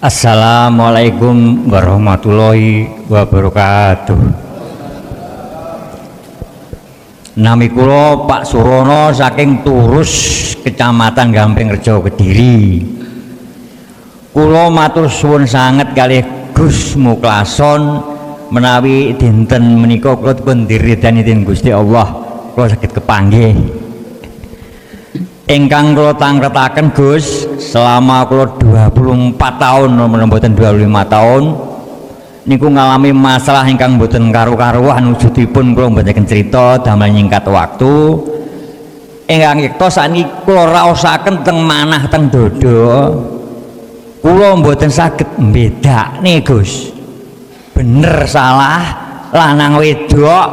Assalamualaikum warahmatullahi wabarakatuh. Nami kula Pak Surono saking Turus, Kecamatan Gampingrejo, Kediri. Kula matur suwun sanget kalih Gus Muklason menawi dinten menika kula dipun diridani dening Gusti Allah kula saged kepanggih. Ingkang kula tangretaken Gus selama kula 24 tahun mboten 25 tahun niku ngalami masalah ingkang mboten karu-karuan, wujudipun kula mboten crita damel nyingkat waktu. Ingkang yekta sakniki kula raosaken teng manah teng dada. Kula mboten saged mbedakne Gus. Bener salah, lanang wedok.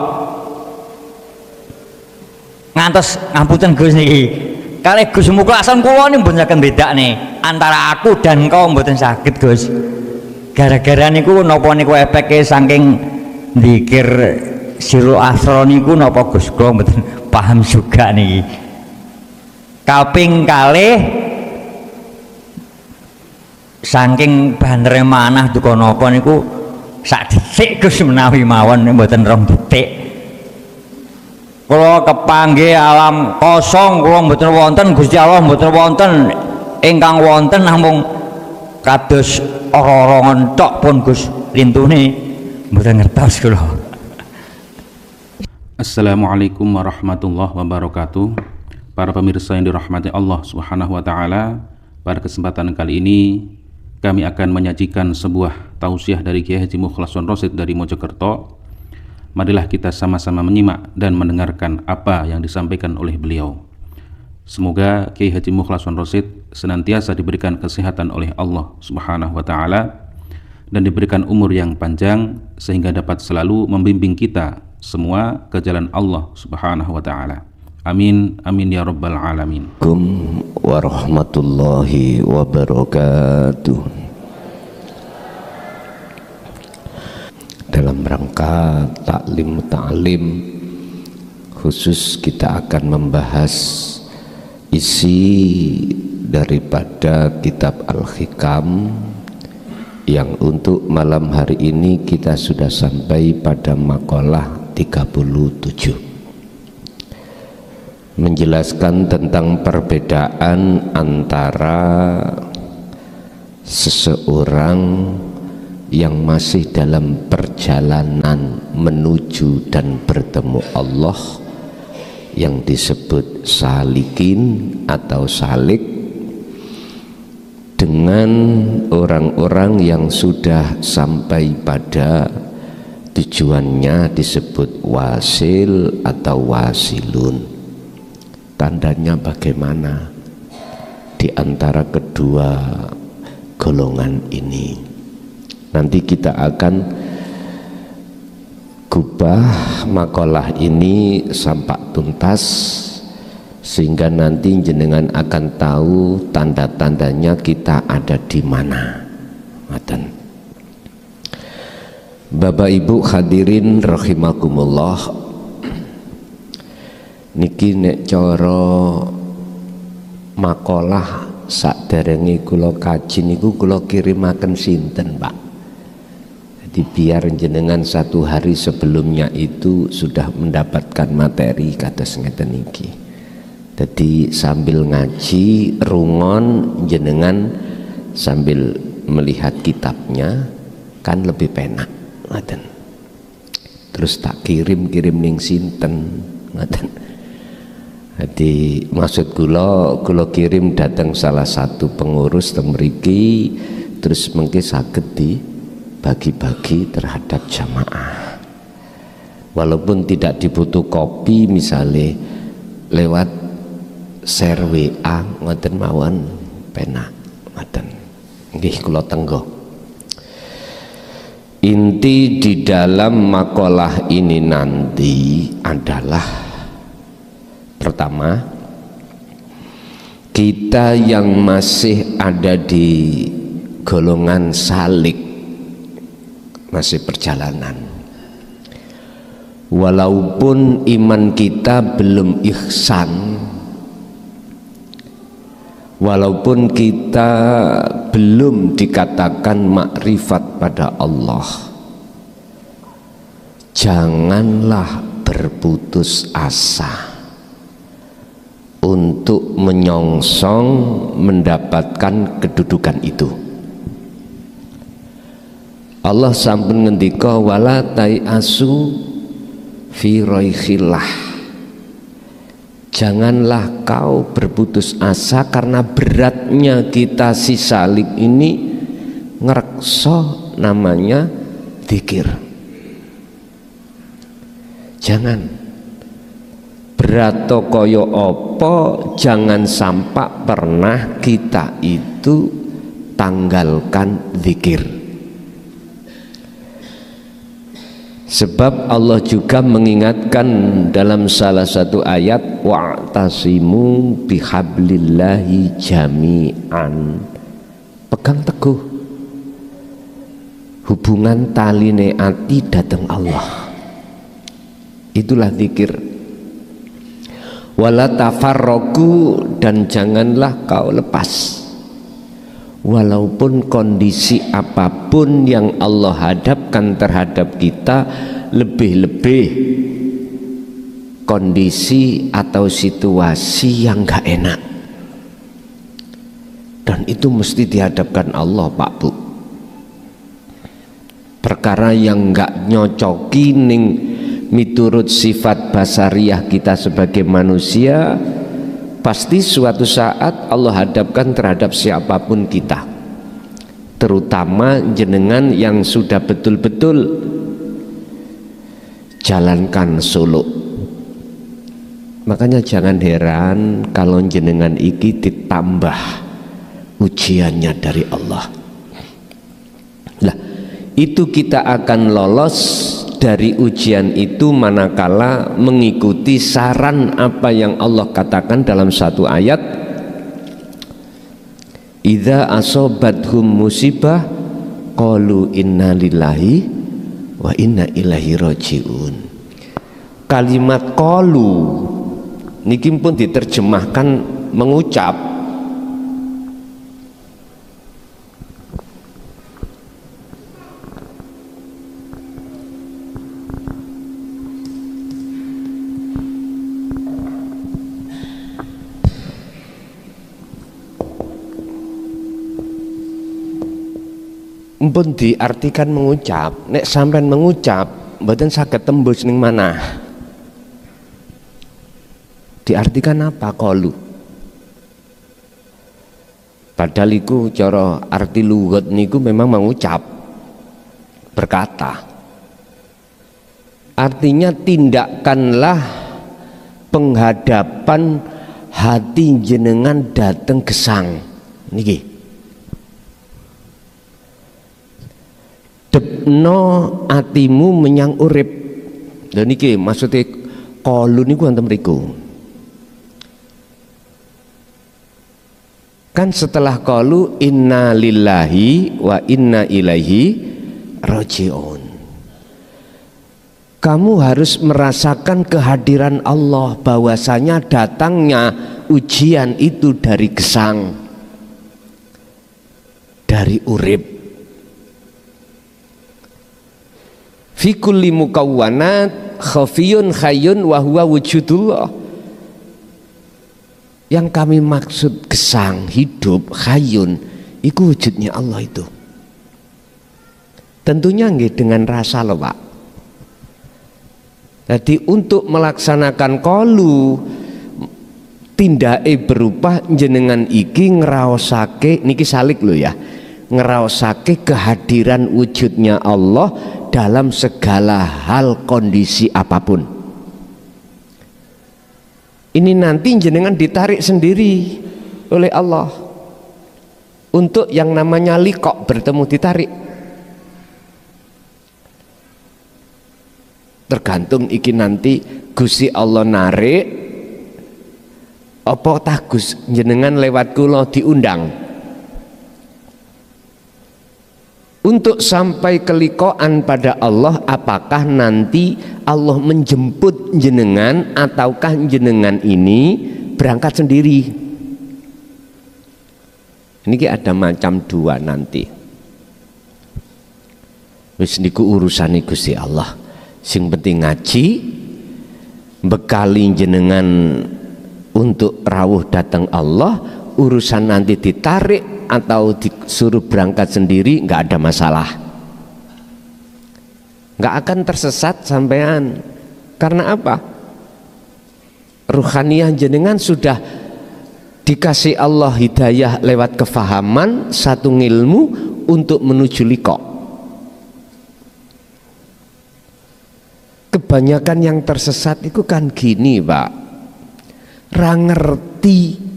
Ngantos ngapunten Gus niki. Kalih Gus Muklason kula niku mboten saged bedakne antara aku dan kau mboten saged Gus. Gara-gara niku napa niku efeke saking dzikir Sirul Asrar niku napa Gus kula mboten paham juga niki. Kaping kalih saking banere manah duka napa niku sak detik Gus menawi mawon mboten 2 detik. Kula kepanggih alam kosong, kula mboten wonten, Gusti Allah mboten wonten, ingkang wonten namung kados ora-ora tok pun Gus, lintune mboten ngertos kula. Assalamualaikum warahmatullahi wabarakatuh. Para pemirsa yang dirahmati Allah Subhanahu wa taala, pada kesempatan kali ini kami akan menyajikan sebuah tausiah dari Kiai Haji Muklason Rosyid dari Mojokerto. Marilah kita sama-sama menyimak dan mendengarkan apa yang disampaikan oleh beliau. Semoga Kiai Haji Muklason Rosyid senantiasa diberikan kesehatan oleh Allah Subhanahu wa taala dan diberikan umur yang panjang sehingga dapat selalu membimbing kita semua ke jalan Allah Subhanahu wa taala. Amin amin ya rabbal alamin. Assalamualaikum warahmatullahi wabarakatuh. Dalam rangka taklim khusus kita akan membahas isi daripada kitab Al-Hikam yang untuk malam hari ini kita sudah sampai pada makalah 37, menjelaskan tentang perbedaan antara seseorang yang masih dalam perjalanan menuju dan bertemu Allah yang disebut salikin atau salik, dengan orang-orang yang sudah sampai pada tujuannya disebut wasil atau wasilun. Tandanya bagaimana di antara kedua golongan ini? Nanti kita akan gubah makalah ini sampai tuntas sehingga nanti jenengan akan tahu tanda-tandanya kita ada di mana. Bapak Ibu hadirin rahimakumullah, niki nek cara makalah saderenge kula kaji niku kula kirimaken sinten, Pak? Jadi biar jenengan 1 hari sebelumnya itu sudah mendapatkan materi kados ngeten iki. Jadi sambil ngaji rungon jenengan sambil melihat kitabnya kan lebih penak, ngoten. Terus tak kirim ning sinten, ngoten. Jadi maksud kula kirim datang salah satu pengurus teng mriki, terus mengke saged dibagi-bagi terhadap jamaah. Walaupun tidak dibutuh kopi, misalnya lewat share WA ngoten mawon penak, ngoten. Nggih kula tenggo. Inti di dalam makalah ini nanti adalah pertama, kita yang masih ada di golongan salik, masih perjalanan, walaupun iman kita belum ihsan, walaupun kita belum dikatakan makrifat pada Allah, janganlah berputus asa untuk menyongsong mendapatkan kedudukan itu. Allah sampun ngendika wala tai'asu fi raikhillah, janganlah kau berputus asa karena beratnya kita si salib ini ngerekso namanya zikir. Jangan berat koyo opo, jangan sampai pernah kita itu tanggalkan zikir. Sebab Allah juga mengingatkan dalam salah satu ayat wa'tasimu bihablillahi jami'an, pegang teguh hubungan taline ati datang Allah, itulah zikir. Wala tafarroku, dan janganlah kau lepas walaupun kondisi apapun yang Allah hadapkan terhadap kita, lebih-lebih kondisi atau situasi yang gak enak, dan itu mesti dihadapkan Allah Pak Bu. Perkara yang gak nyocoki ning miturut sifat basariah kita sebagai manusia, pasti suatu saat Allah hadapkan terhadap siapapun kita, terutama jenengan yang sudah betul-betul jalankan suluk. Makanya jangan heran kalau jenengan iki ditambah ujiannya dari Allah. Lah, itu kita akan lolos dari ujian itu manakala mengikuti saran apa yang Allah katakan dalam satu ayat, idza asobathum musibah qalu inna lillahi wa inna ilaihi rajiun. Kalimat qalu niki pun diterjemahkan mengucap. Pun diartikan mengucap, nek sampean mengucap mboten saged tembus ning mana. Diartikan apa qalu? Padahal iku cara arti lugat niku memang mengucap, berkata. Artinya tindakanlah penghadapan hati jenengan dateng gesang niki. Depno atimu menyang urip. Dan niki maksudnya qalu niku wonten mriku. Kan setelah qalu inna lillahi wa inna ilaihi rajiun, kamu harus merasakan kehadiran Allah, bahwasanya datangnya ujian itu dari gesang, dari urip. Fi kulli mukawwanat khafiyun khayyun wa huwa wujudullah. Yang kami maksud gesang, hidup, khayyun, itu wujudnya Allah itu. Tentunya nggih dengan rasa loh Pak. Jadi untuk melaksanakan qalu, tindake berupa jenengan iki ngraosake niki salik lho ya. Ngraosake kehadiran wujudnya Allah dalam segala hal kondisi apapun. Ini nanti jenengan ditarik sendiri oleh Allah untuk yang namanya liqo, bertemu, ditarik. Tergantung iki nanti Gusti Allah narik apa tah Gus jenengan lewat kula diundang. Untuk sampai kelikoan pada Allah, apakah nanti Allah menjemput jenengan ataukah jenengan ini berangkat sendiri? Ini ada macam dua nanti. Wis niku urusane Gusti Allah. Sing penting ngaji, bekali jenengan untuk rawuh datang Allah. Urusan nanti ditarik atau disuruh berangkat sendiri nggak ada masalah, nggak akan tersesat sampean. Karena apa? Ruhaniyah jenengan sudah dikasih Allah hidayah lewat kefahaman satu ilmu untuk menuju liqa. Kebanyakan yang tersesat itu kan gini, Pak, ra ngerti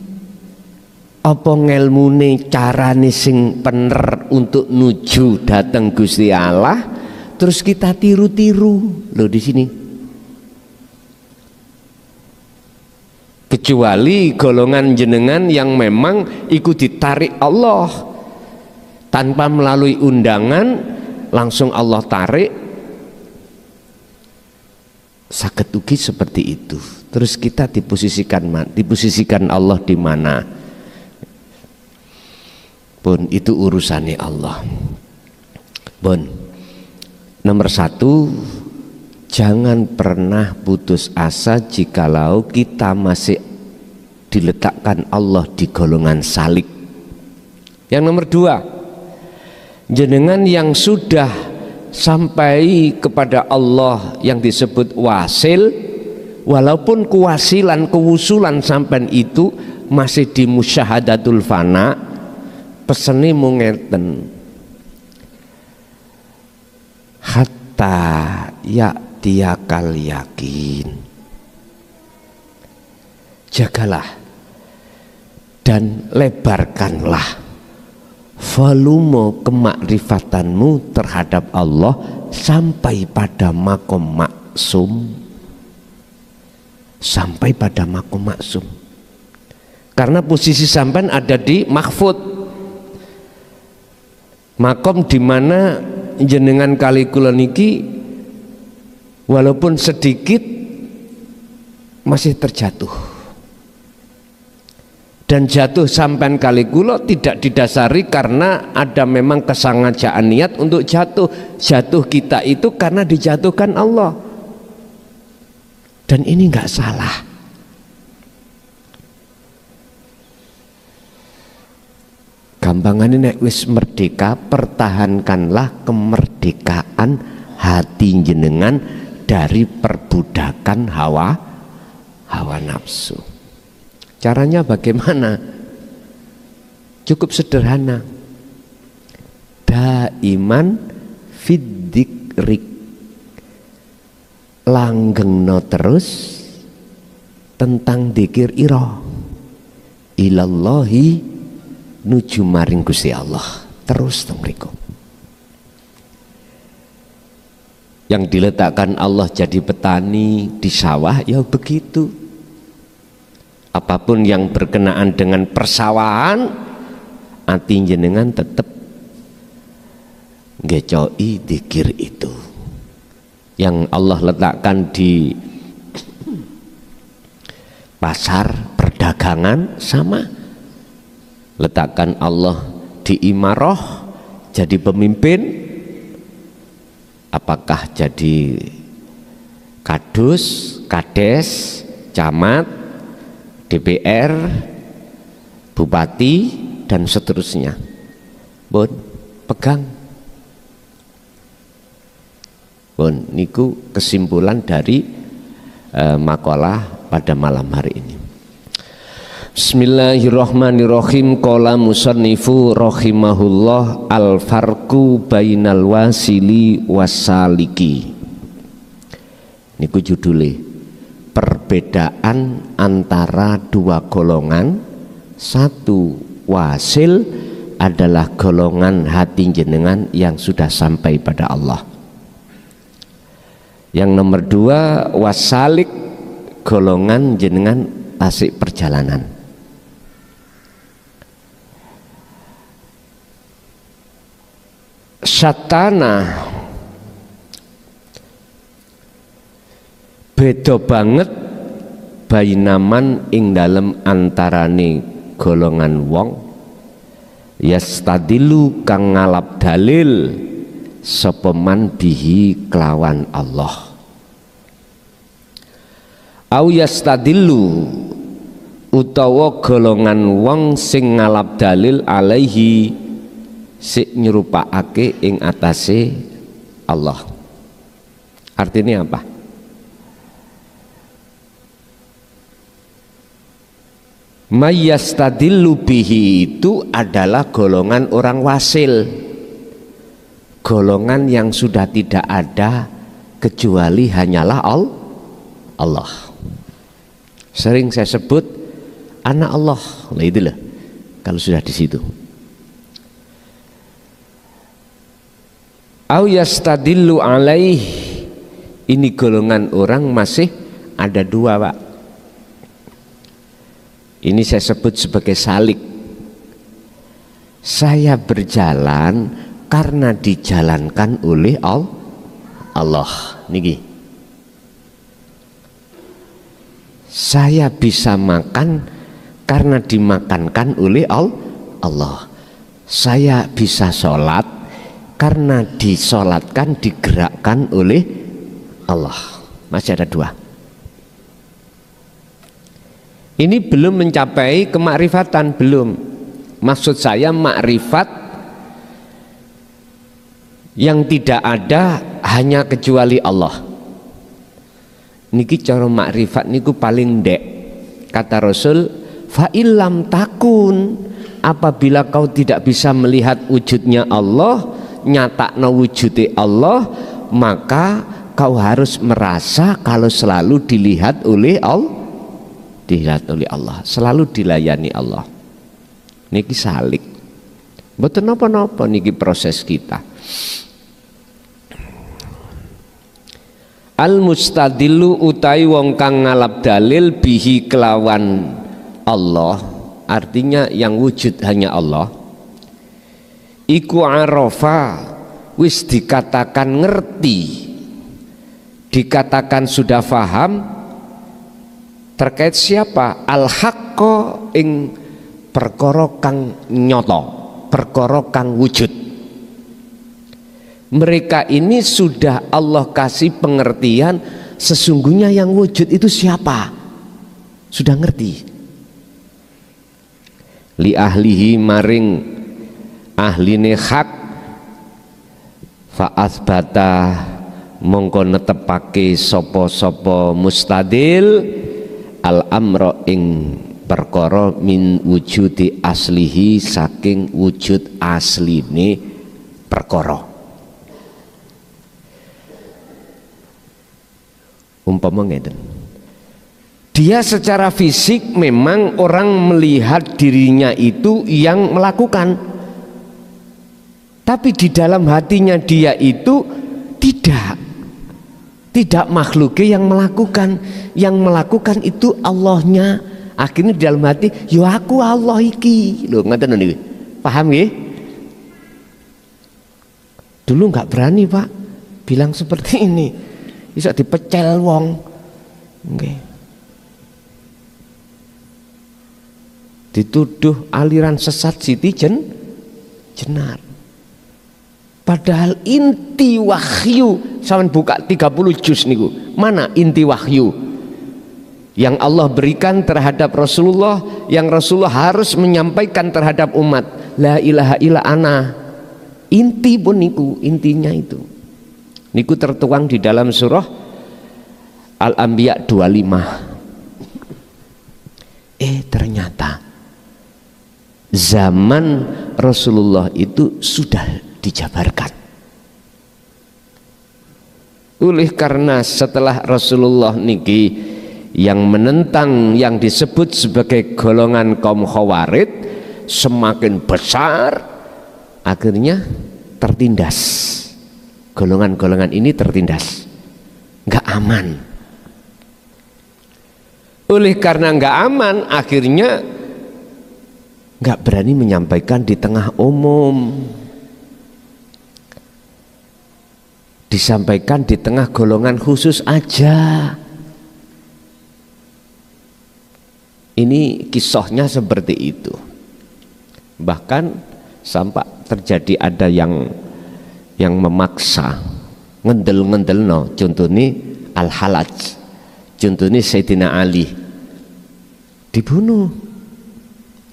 apa ngelmune carane sing bener untuk nuju datang Gusti Allah, terus kita tiru-tiru loh di sini. Kecuali golongan jenengan yang memang ikut ditarik Allah tanpa melalui undangan, langsung Allah tarik, saged ugi seperti itu. Terus kita diposisikan Allah di mana? Pun itu urusannya Allah. Pun nomor satu, jangan pernah putus asa jikalau kita masih diletakkan Allah di golongan salik. Yang nomor dua, jenengan yang sudah sampai kepada Allah yang disebut wasil, walaupun kewasilan kewusulan sampai itu masih di musyahadatul fana, pesene mung ngeten, hatta ya'tiyakal yakin. Jagalah dan lebarkanlah volume kemakrifatanmu terhadap Allah sampai pada makom maksum, sampai pada makom maksum. Karena posisi sampean ada di mahfud, makom di mana jenengan kali kula niki walaupun sedikit masih terjatuh. Dan jatuh sampean kali kula tidak didasari karena ada memang kesengajaan niat untuk jatuh. Jatuh kita itu karena dijatuhkan Allah. Dan ini enggak salah. Gampangannya nek wis merdeka, pertahankanlah kemerdekaan hati jenengan dari perbudakan hawa nafsu. Caranya bagaimana? Cukup sederhana. Daiman fidzikrik, langgengno terus tentang dzikir ira, ilallahi nuju maring Gusti Allah. Terus teng mriku. Yang diletakkan Allah jadi petani di sawah ya begitu. Apapun yang berkenaan dengan persawahan, ati jenengan tetap ngecoi dzikir itu. Yang Allah letakkan di pasar perdagangan sama, letakkan Allah di imarah jadi pemimpin, apakah jadi kadus, kades, camat, DPR, bupati dan seterusnya. Bon, pegang. Bon, niku kesimpulan dari makalah pada malam hari ini. Bismillahirrahmanirrahim. Qala musannifu rahimahullah al-farqu bainal wasili wasaliki. Niku judulnya, perbedaan antara dua golongan. Satu, wasil adalah golongan hati jenengan yang sudah sampai pada Allah. Yang nomor dua, wasalik, golongan jenengan asik perjalanan. Satana beda banget bainaman ing dalem antarane golongan wong yastadilu kang ngalap dalil sapa man bihi kelawan Allah. Au yastadilu utawa golongan wong sing ngalap dalil alaihi sik nyerupakake ing atase Allah. Artinya apa? Mayyastadillu bihi itu adalah golongan orang wasil, golongan yang sudah tidak ada kecuali hanyalah Allah. Sering saya sebut anak Allah, nah itulah kalau sudah di situ. Au yastadillu alaih, ini golongan orang masih ada dua, Pak. Ini saya sebut sebagai salik. Saya berjalan karena dijalankan oleh Allah. Niki. Saya bisa makan karena dimakankan oleh Allah. Saya bisa sholat karena disolatkan, digerakkan oleh Allah. Masih ada dua. Ini belum mencapai kemakrifatan, belum. Maksud saya makrifat yang tidak ada hanya kecuali Allah. Niki cara makrifat niku paling ndek. Kata Rasul, fa illam takun, apabila kau tidak bisa melihat wujudnya Allah, nyatakno wujude Allah, maka kau harus merasa kalau selalu dilihat oleh Allah. Dilihat oleh Allah, selalu dilayani Allah. Niki salik. Mboten napa-napa niki proses kita. Al mustadillu utai wong kang ngalap dalil bihi kelawan Allah, artinya yang wujud hanya Allah. Iku arafa, wis dikatakan ngerti, dikatakan sudah faham terkait siapa? Al-haqqo ing perkara kang nyata, perkara kang wujud. Mereka ini sudah Allah kasih pengertian sesungguhnya yang wujud itu siapa, sudah ngerti. Li ahlihi maring ahline hak fa asbata mongko netepake sapa-sapa mustadil al amro ing perkara min wujudi aslihi saking wujud asline perkara. Umpama ngeten, dia secara fisik memang orang melihat dirinya itu yang melakukan, tapi di dalam hatinya dia itu tidak makhluknya yang melakukan itu Allahnya. Akhirnya di dalam hati, yo aku Allah iki. Loh, ngaten niku. Paham nggih? Dulu nggak berani, Pak, bilang seperti ini. Bisa dipecel wong. Nggih. Dituduh aliran sesat Siti Jenar. Padahal inti wahyu, sampeyan buka 30 juz niku. Mana inti wahyu yang Allah berikan terhadap Rasulullah, yang Rasulullah harus menyampaikan terhadap umat? La ilaha illa ana. Inti pun niku, intinya itu. Niku tertuang di dalam surah Al-Anbiya 25. Ternyata zaman Rasulullah itu sudah dijabarkan. Oleh karena setelah Rasulullah niki yang menentang yang disebut sebagai golongan kaum Khawarij semakin besar, akhirnya tertindas. Golongan-golongan ini tertindas, nggak aman. Oleh karena nggak aman, akhirnya nggak berani menyampaikan di tengah umum. Disampaikan di tengah golongan khusus aja. Ini kisahnya seperti itu. Bahkan sampai terjadi ada yang memaksa ngendel-ngendelno, contohnya Al-Halaj, contohnya Sayyidina Ali dibunuh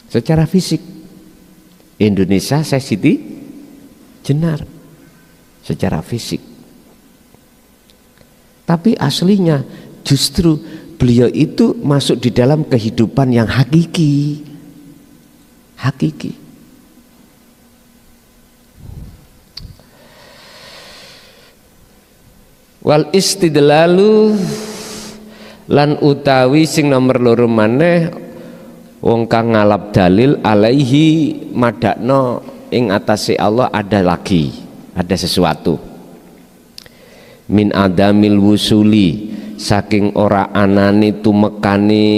secara fisik. Indonesia saya Siti Jenar secara fisik, tapi aslinya justru beliau itu masuk di dalam kehidupan yang hakiki. Wal istidlalu lan utawi sing nomor loro maneh wong kang ngalap dalil alaihi madakno ing atase Allah ada sesuatu min adamil wusuli saking ora anane tumekane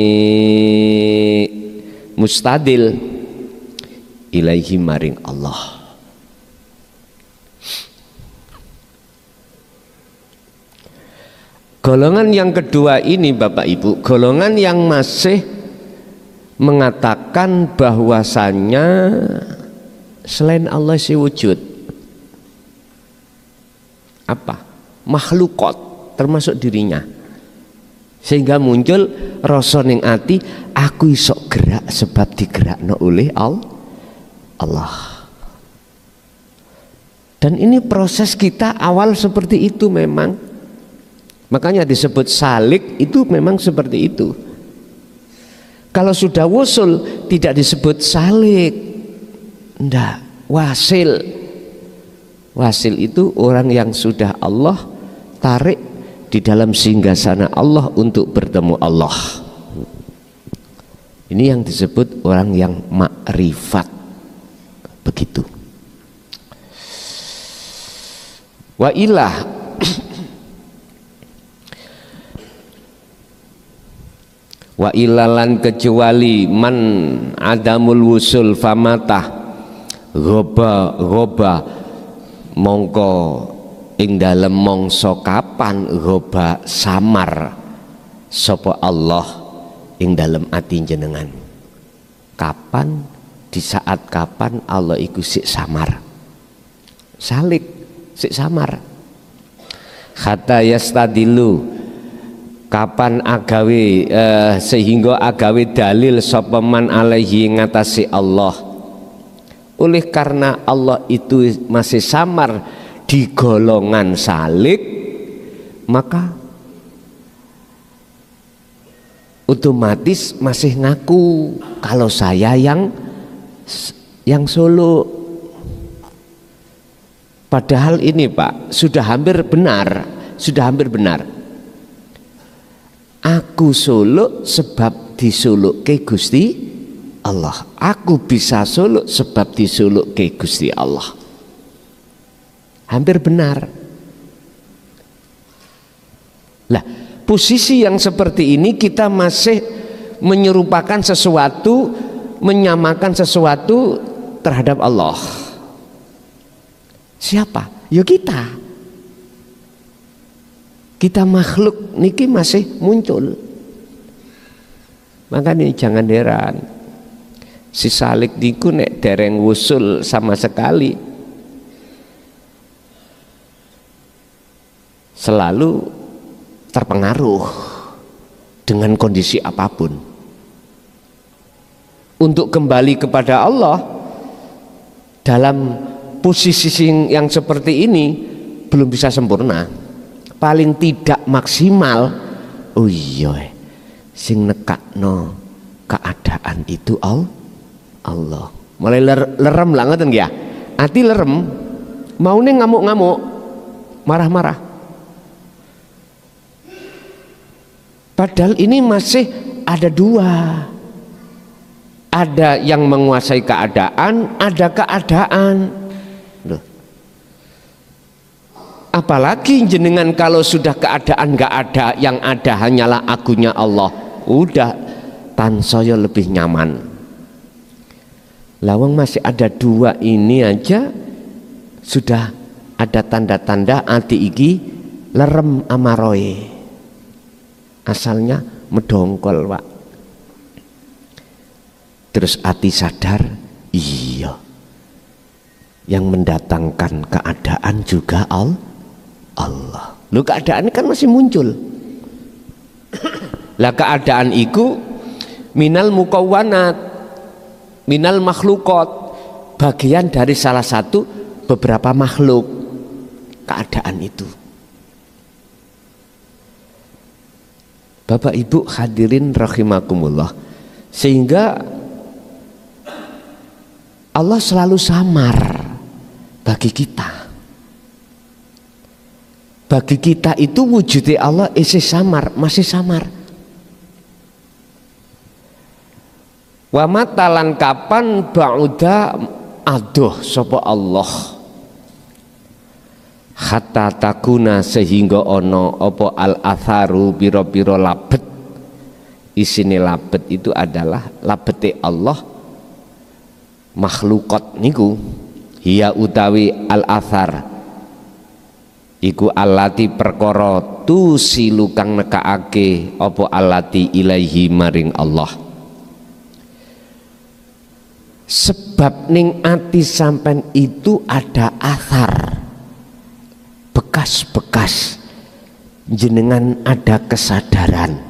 mustadil ilaihi maring Allah. Golongan yang kedua ini Bapak Ibu, golongan yang masih mengatakan bahwasannya selain Allah si wujud apa? Makhlukot termasuk dirinya, sehingga muncul rasa ning ati aku iso gerak sebab digerakno oleh Allah. Dan ini proses kita awal seperti itu memang. Makanya disebut salik itu memang seperti itu. Kalau sudah wusul tidak disebut salik, ndak, wasil. Wasil itu orang yang sudah Allah tarik di dalam singgasana Allah untuk bertemu Allah. Ini yang disebut orang yang makrifat. Begitu. Wa ilah wa ilalan kecuali man adamul wusul famata ghoba mongko ing dalem mongso kapan ghoba samar sapa Allah ing dalem ati jenengan. Kapan, di saat kapan Allah iku sik samar, salik sik samar. Hatta yastadilu kapan agawe sehingga agawe dalil sapa man alaihi ngatasi Allah. Oleh karena Allah itu masih samar di golongan salik, maka otomatis masih ngaku kalau saya yang solo. Padahal ini Pak sudah hampir benar. Aku suluk sebab disuluke Gusti Allah. Aku bisa suluk sebab disuluke Gusti Allah. Hampir benar. Lah, posisi yang seperti ini kita masih menyerupakan sesuatu, menyamakan sesuatu terhadap Allah. Siapa? Ya kita. Kita makhluk niki masih muncul. Makanya jangan heran si salik niku nek dereng wusul sama sekali selalu terpengaruh dengan kondisi apapun. Untuk kembali kepada Allah dalam posisi yang seperti ini belum bisa sempurna. Paling tidak maksimal. Oh iya, sing nekakno keadaan itu Allah. Mulai lerem lah ngoten ya. Ati lerem, maune ngamuk-ngamuk, marah-marah. Padahal ini masih ada dua. Ada yang menguasai keadaan, ada keadaan. Loh. Apalagi jenengan kalau sudah keadaan gak ada, yang ada hanyalah akunya Allah, udah tansaya lebih nyaman. Lawang masih ada dua ini aja sudah ada tanda-tanda ati iki lerem amaroe. Asalnya medongkol Pak. Terus ati sadar, iya yang mendatangkan keadaan juga Allah. Lu keadaan kan masih muncul. Lah keadaan iku minal mukawwanat, minal makhlukot, bagian dari salah satu beberapa makhluk. Keadaan itu. Bapak Ibu hadirin rahimakumullah, sehingga Allah selalu samar bagi kita. Bagi kita itu wujudnya Allah isi samar, masih samar. Wa matalan kapan ba'uda adoh sapa Allah hatta takuna sehingga ono apa al atharu piro-piro labet. Isine labet itu adalah labete Allah makhlukot niku hiya utawi al athar iku allati perkara tu silu kang nekaake apa allati ilaihi maring Allah. Sebab ning ati sampean itu ada athar, bekas-bekas jenengan ada kesadaran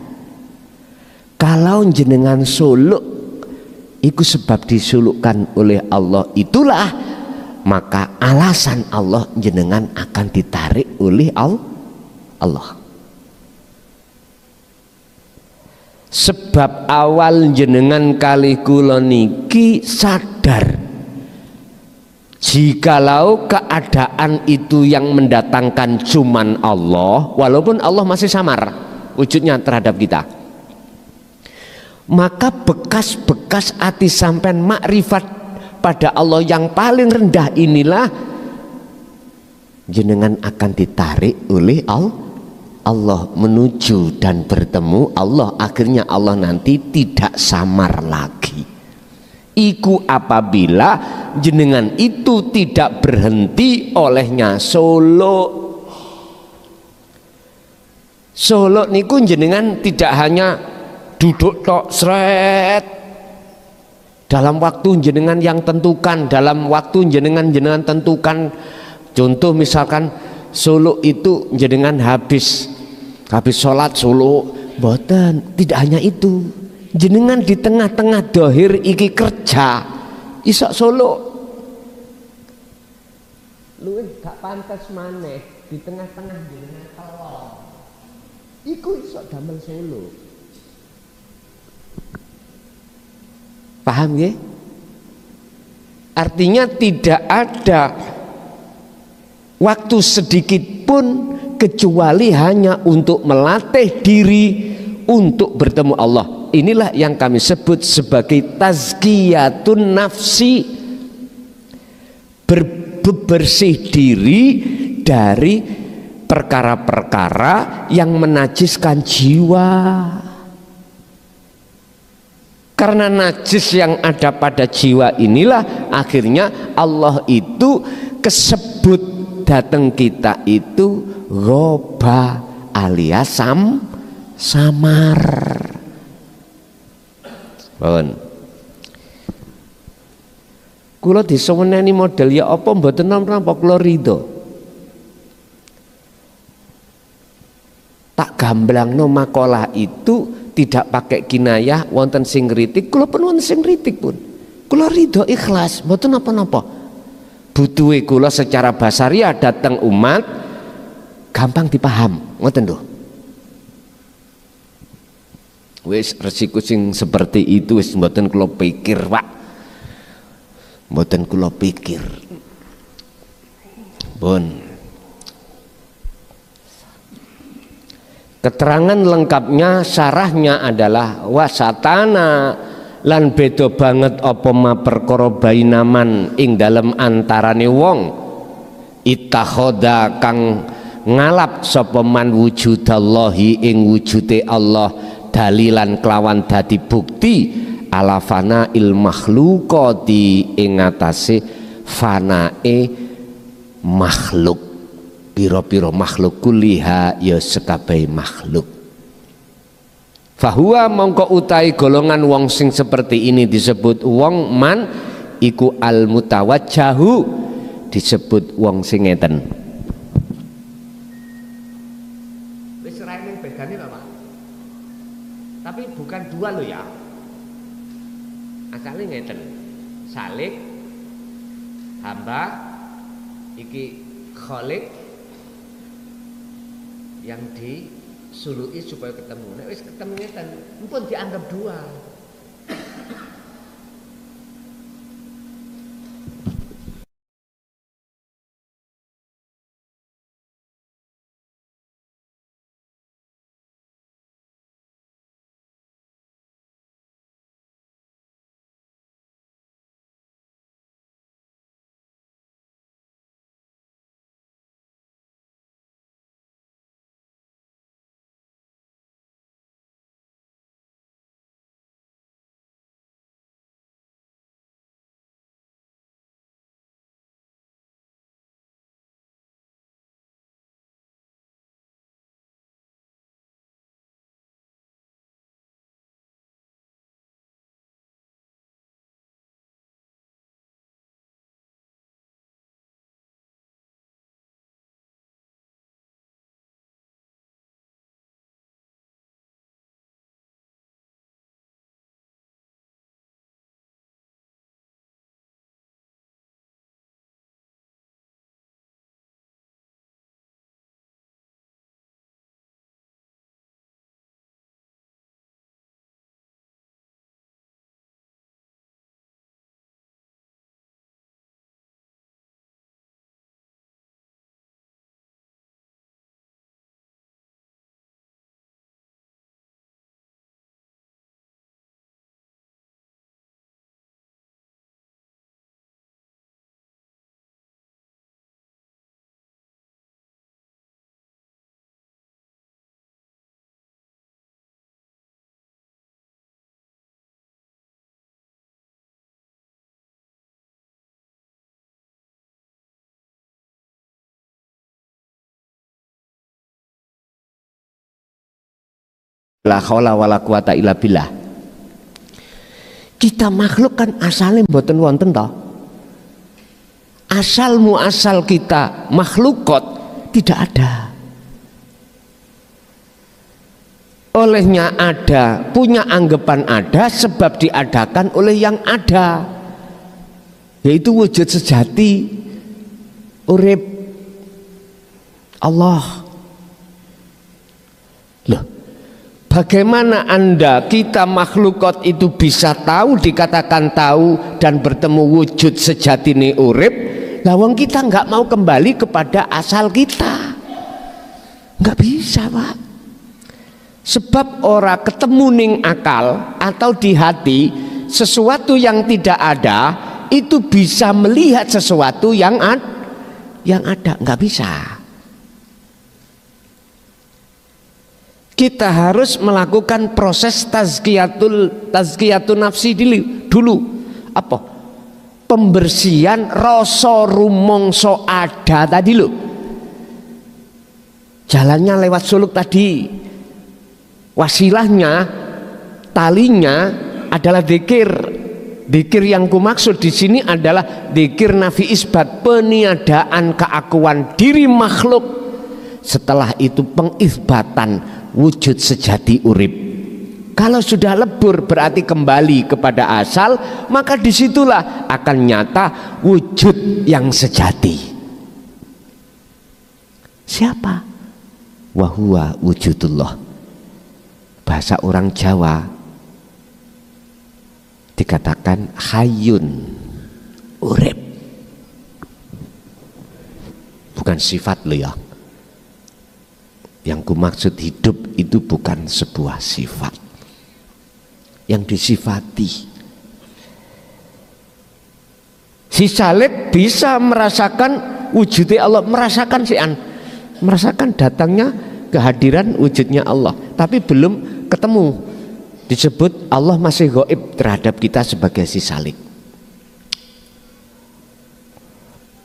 kalau jenengan suluk itu sebab disulukkan oleh Allah, itulah maka alasan Allah jenengan akan ditarik oleh Allah. Sebab awal jenengan kali kula niki sadar jikalau keadaan itu yang mendatangkan cuman Allah, walaupun Allah masih samar wujudnya terhadap kita, maka bekas-bekas hati sampean makrifat pada Allah yang paling rendah inilah jenengan akan ditarik oleh Allah menuju dan bertemu Allah. Akhirnya Allah nanti tidak samar lagi. Iku apabila jenengan itu tidak berhenti olehnya suluk. Suluk niku jenengan tidak hanya duduk tok sret dalam waktu jenengan yang tentukan, dalam waktu jenengan tentukan. Contoh misalkan suluk itu jenengan habis sholat suluk, boten, tidak hanya itu, jenengan di tengah-tengah dohir iki kerja isok suluk, luwih gak pantas maneh di tengah-tengah jenengan kelon iku isok damel suluk. Paham ya? Artinya tidak ada waktu sedikit pun kecuali hanya untuk melatih diri untuk bertemu Allah. Inilah yang kami sebut sebagai tazkiyatun nafsi, bersih diri dari perkara-perkara yang menajiskan jiwa. Karena najis yang ada pada jiwa inilah akhirnya Allah itu kesebut datang kita itu roba alias samar. Bon. Kula diseweneni model ya apa mboten napa kula ridho. Tak gamblangno makalah itu tidak pakai kinayah wonten sing ngritik, kula pun wonten sing ngritik pun. Kula ridho ikhlas, mboten napa-napa. Butuhe kula secara basariah datang umat gampang dipaham, ngoten lho. Wis resiko sing seperti itu wis mboten kula pikir, Pak. Mboten kula pikir. Bon. Keterangan lengkapnya syarahnya adalah wasatana lan beda banget apa ma perkara bainaman ing dalem antarane wong ittakhoda kang ngalap sapa man wujudallahi ing wujude Allah dalilan kelawan dadi bukti ala fana il makhluqati ing atase fanae makhluk. Piro-piro makhluk kuliha ya sekabai makhluk. Fahuwa mongko utai golongan wong sing seperti ini disebut wong man iku al mutawajjahu disebut wong sing ngeten? Wis raine bedane lho, Pak. Tapi bukan dua loh ya. Asalnya ngeten. Salik, hamba, iki kholik, yang disuluhi supaya ketemu. Nek wis ketemu ngeten, pun dianggap dua. La haula wala quwata illa billah. Kita makhluk kan asalnya mboten wonten toh. Asal muasal kita makhlukot tidak ada. Olehnya ada, punya anggapan ada sebab diadakan oleh yang ada. Yaitu wujud sejati urip Allah. Loh, bagaimana Anda, kita makhlukot itu bisa tahu, dikatakan tahu dan bertemu wujud sejati ini urip, lawang kita nggak mau kembali kepada asal kita, nggak bisa Pak. Sebab orang ketemu ning akal atau di hati sesuatu yang tidak ada itu bisa melihat sesuatu yang ada, nggak bisa. Kita harus melakukan proses tazkiyatun nafsi dulu. Apa? Pembersihan rasa rumongso ada tadi loh. Jalannya lewat suluk tadi. Wasilahnya, talinya adalah dzikir. Dzikir yang kumaksud di sini adalah dzikir nafi isbat, peniadaan keakuan diri makhluk. Setelah itu pengisbatan wujud sejati urip. Kalau sudah lebur berarti kembali kepada asal, maka disitulah akan nyata wujud yang sejati. Siapa? Wahuwa wujudullah. Bahasa orang Jawa dikatakan hayyun, urip. Bukan sifat loh ya. Yang kumaksud hidup itu bukan sebuah sifat yang disifati. Si salib bisa merasakan wujudnya Allah, merasakan datangnya kehadiran wujudnya Allah, tapi belum ketemu. Disebut Allah masih gaib terhadap kita sebagai si salib.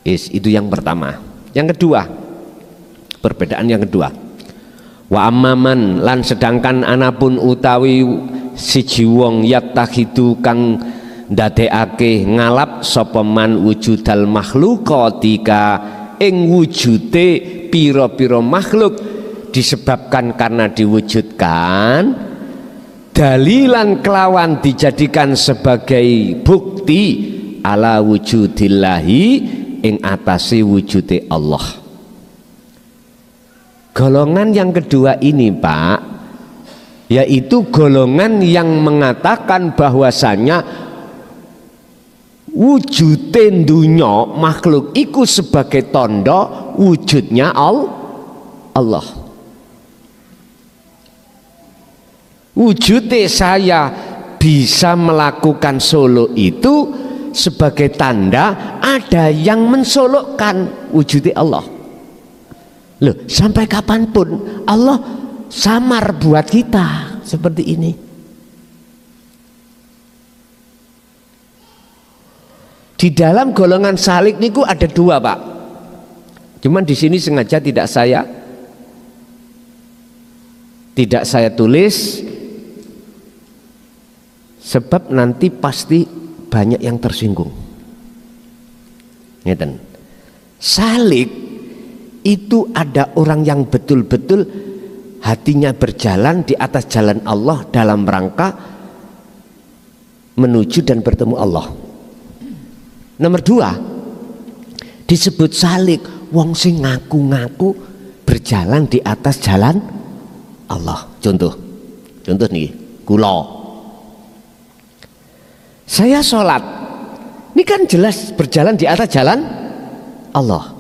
Itu yang pertama. Yang kedua, perbedaan yang kedua, wa ammaman lan sedangkan anapun utawi siji wong yattahidu kang ndadekake ngalap sapa man wujudal makhluqatika ing wujude pira-pira makhluk disebabkan karena diwujudkan, dalilan kelawan dijadikan sebagai bukti ala wujudillahi ing atase wujude Allah. Golongan yang kedua ini Pak, yaitu golongan yang mengatakan bahwasanya wujude dunya makhluk iku sebagai tondo wujudnya Allah. Wujude saya bisa melakukan solo itu sebagai tanda ada yang mensolokkan wujudnya Allah. Loh, sampai kapanpun Allah samar buat kita seperti ini. Di dalam golongan salik niku ada dua Pak. Cuman di sini sengaja tidak saya tulis, sebab nanti pasti banyak yang tersinggung. Ngeten. Salik itu ada orang yang betul-betul hatinya berjalan di atas jalan Allah dalam rangka menuju dan bertemu Allah. Nomor dua, disebut salik wong sing ngaku-ngaku berjalan di atas jalan Allah. Contoh nih, kula. Saya sholat, ini kan jelas berjalan di atas jalan Allah.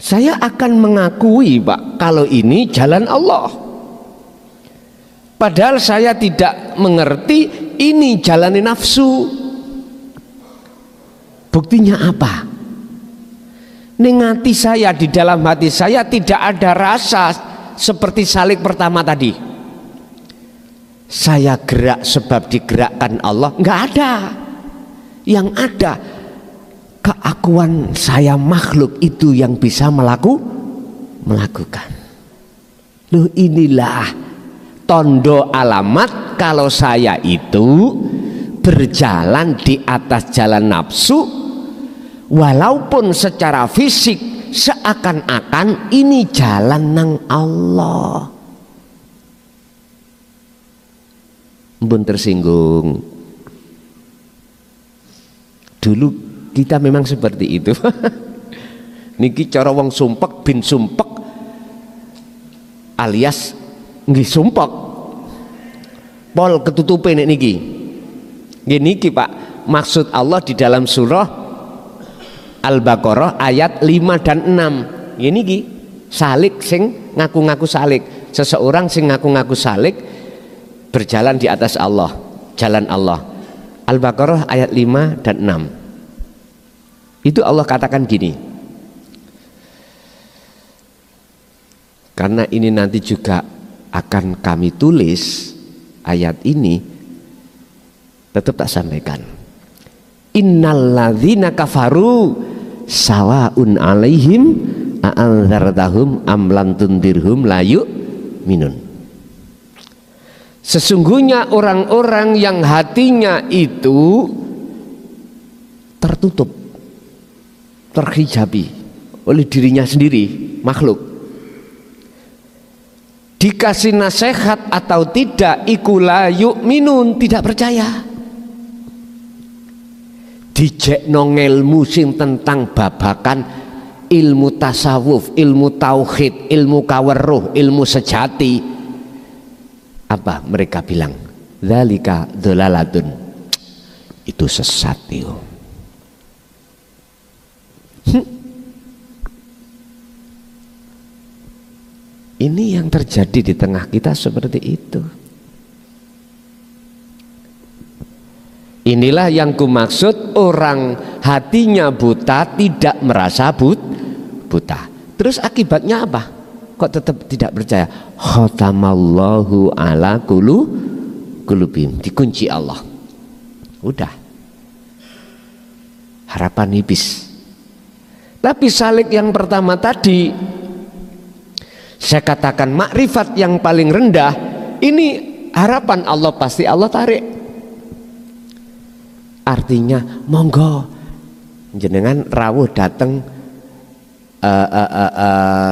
Saya akan mengakui Pak, kalau ini jalan Allah. Padahal saya tidak mengerti ini jalan nafsu. Buktinya apa? Ning hati saya, di dalam hati saya tidak ada rasa seperti salik pertama tadi. Saya gerak sebab digerakkan Allah, nggak ada. Yang ada keakuan saya makhluk itu yang bisa melakukan. Loh, inilah tondo alamat kalau saya itu berjalan di atas jalan nafsu, walaupun secara fisik seakan-akan ini jalan nang Allah. Mbun tersinggung. Dulu kita memang seperti itu. Niki cara wong sumpek bin sumpek alias nggih sumpek. Pol ketutupe nek niki. Nggih niki Pak, maksud Allah di dalam surah Al-Baqarah ayat 5 dan 6. Nggih niki, salik sing ngaku-ngaku salik. Seseorang sing ngaku-ngaku salik berjalan di atas Allah, jalan Allah. Al-Baqarah ayat 5 dan 6. Itu Allah katakan gini. Karena ini nanti juga akan kami tulis ayat ini, tetap tak sampaikan. Innalladzina kafaru sawaun alaihim a'anzartahum am lam tundirhum la yu'minun. Sesungguhnya orang-orang yang hatinya itu tertutup, terhijabi oleh dirinya sendiri, makhluk, dikasih nasihat atau tidak, iku la yu'minun, tidak percaya. Dijekno ngelmu sing tentang babakan ilmu tasawuf, ilmu tauhid, ilmu kaweruh, ilmu sejati, apa mereka bilang? Dzalika dzalalatun, itu sesat itu. Ini yang terjadi di tengah kita seperti itu. Inilah yang kumaksud orang hatinya buta tidak merasa buta. Terus akibatnya apa? Kok tetap tidak percaya? Khatamallahu ala qulubihim, dikunci Allah. Udah. Harapan nipis. Tapi salik yang pertama tadi, saya katakan makrifat yang paling rendah, ini harapan Allah pasti Allah tarik. artinya monggo jenengan rawuh dateng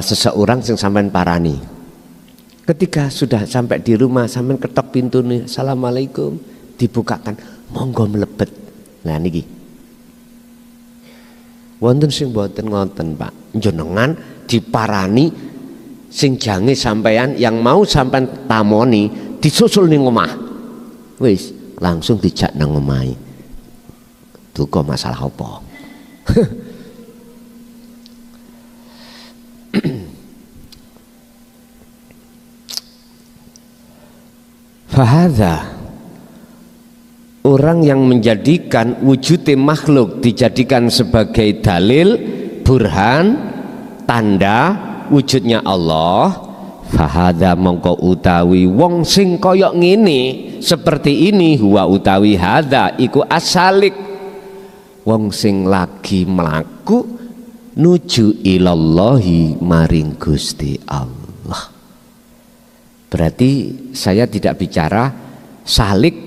seseorang yang sampean parani. Ketika sudah sampai di rumah sampean ketok pintu nih, assalamualaikum, dibukakan, monggo mlebet. Nah niki wonten sing mboten ngoten Pak, jenengan diparani sing jange sampean yang mau sampean tamoni disusul ning omah, wis langsung dijak nang omahe. Duka masalah apa? Fahadha, orang yang menjadikan wujudnya makhluk dijadikan sebagai dalil, burhan, tanda wujudnya Allah. Fahadha mongko utawi wong sing koyok ngene seperti ini, huwa utawi hadha iku asalik, wong sing lagi melaku nuju ilallahi maring Gusti Allah. Berarti saya tidak bicara salik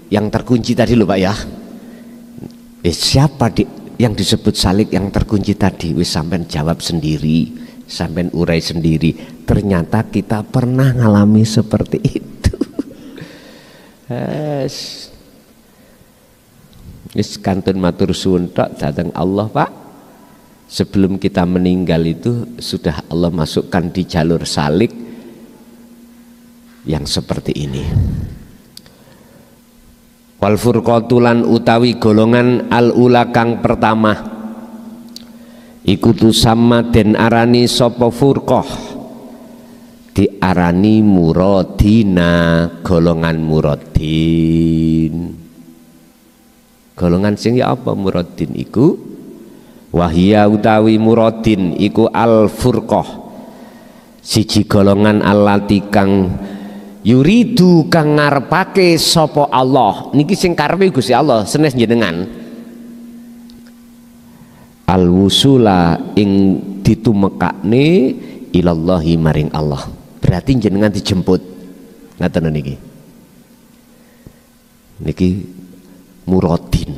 yang terkunci tadi loh Pak ya. Siapa yang disebut salik yang terkunci tadi? Wis sampean jawab sendiri, sampean urai sendiri. Ternyata kita pernah ngalami seperti itu. Wis kantun matur suwun tok datang Allah Pak. Sebelum kita meninggal itu sudah Allah masukkan di jalur salik yang seperti ini. Wal furqatulan utawi golongan al ula kang pertama iku sama den arani sapa furqah, diarani muradina, golongan muradin. Golongan sing ya apa muradin iku? Wahia utawi muradin iku al furqah, siji golongan allati kang yuridu kang ngarepake sapa Allah. Niki sing karepe Gusti Allah senes jenengan al wusula ing ditumekakne ilallahi maring Allah. Berarti jenengan dijemput. Ngaten niki. Niki muradin.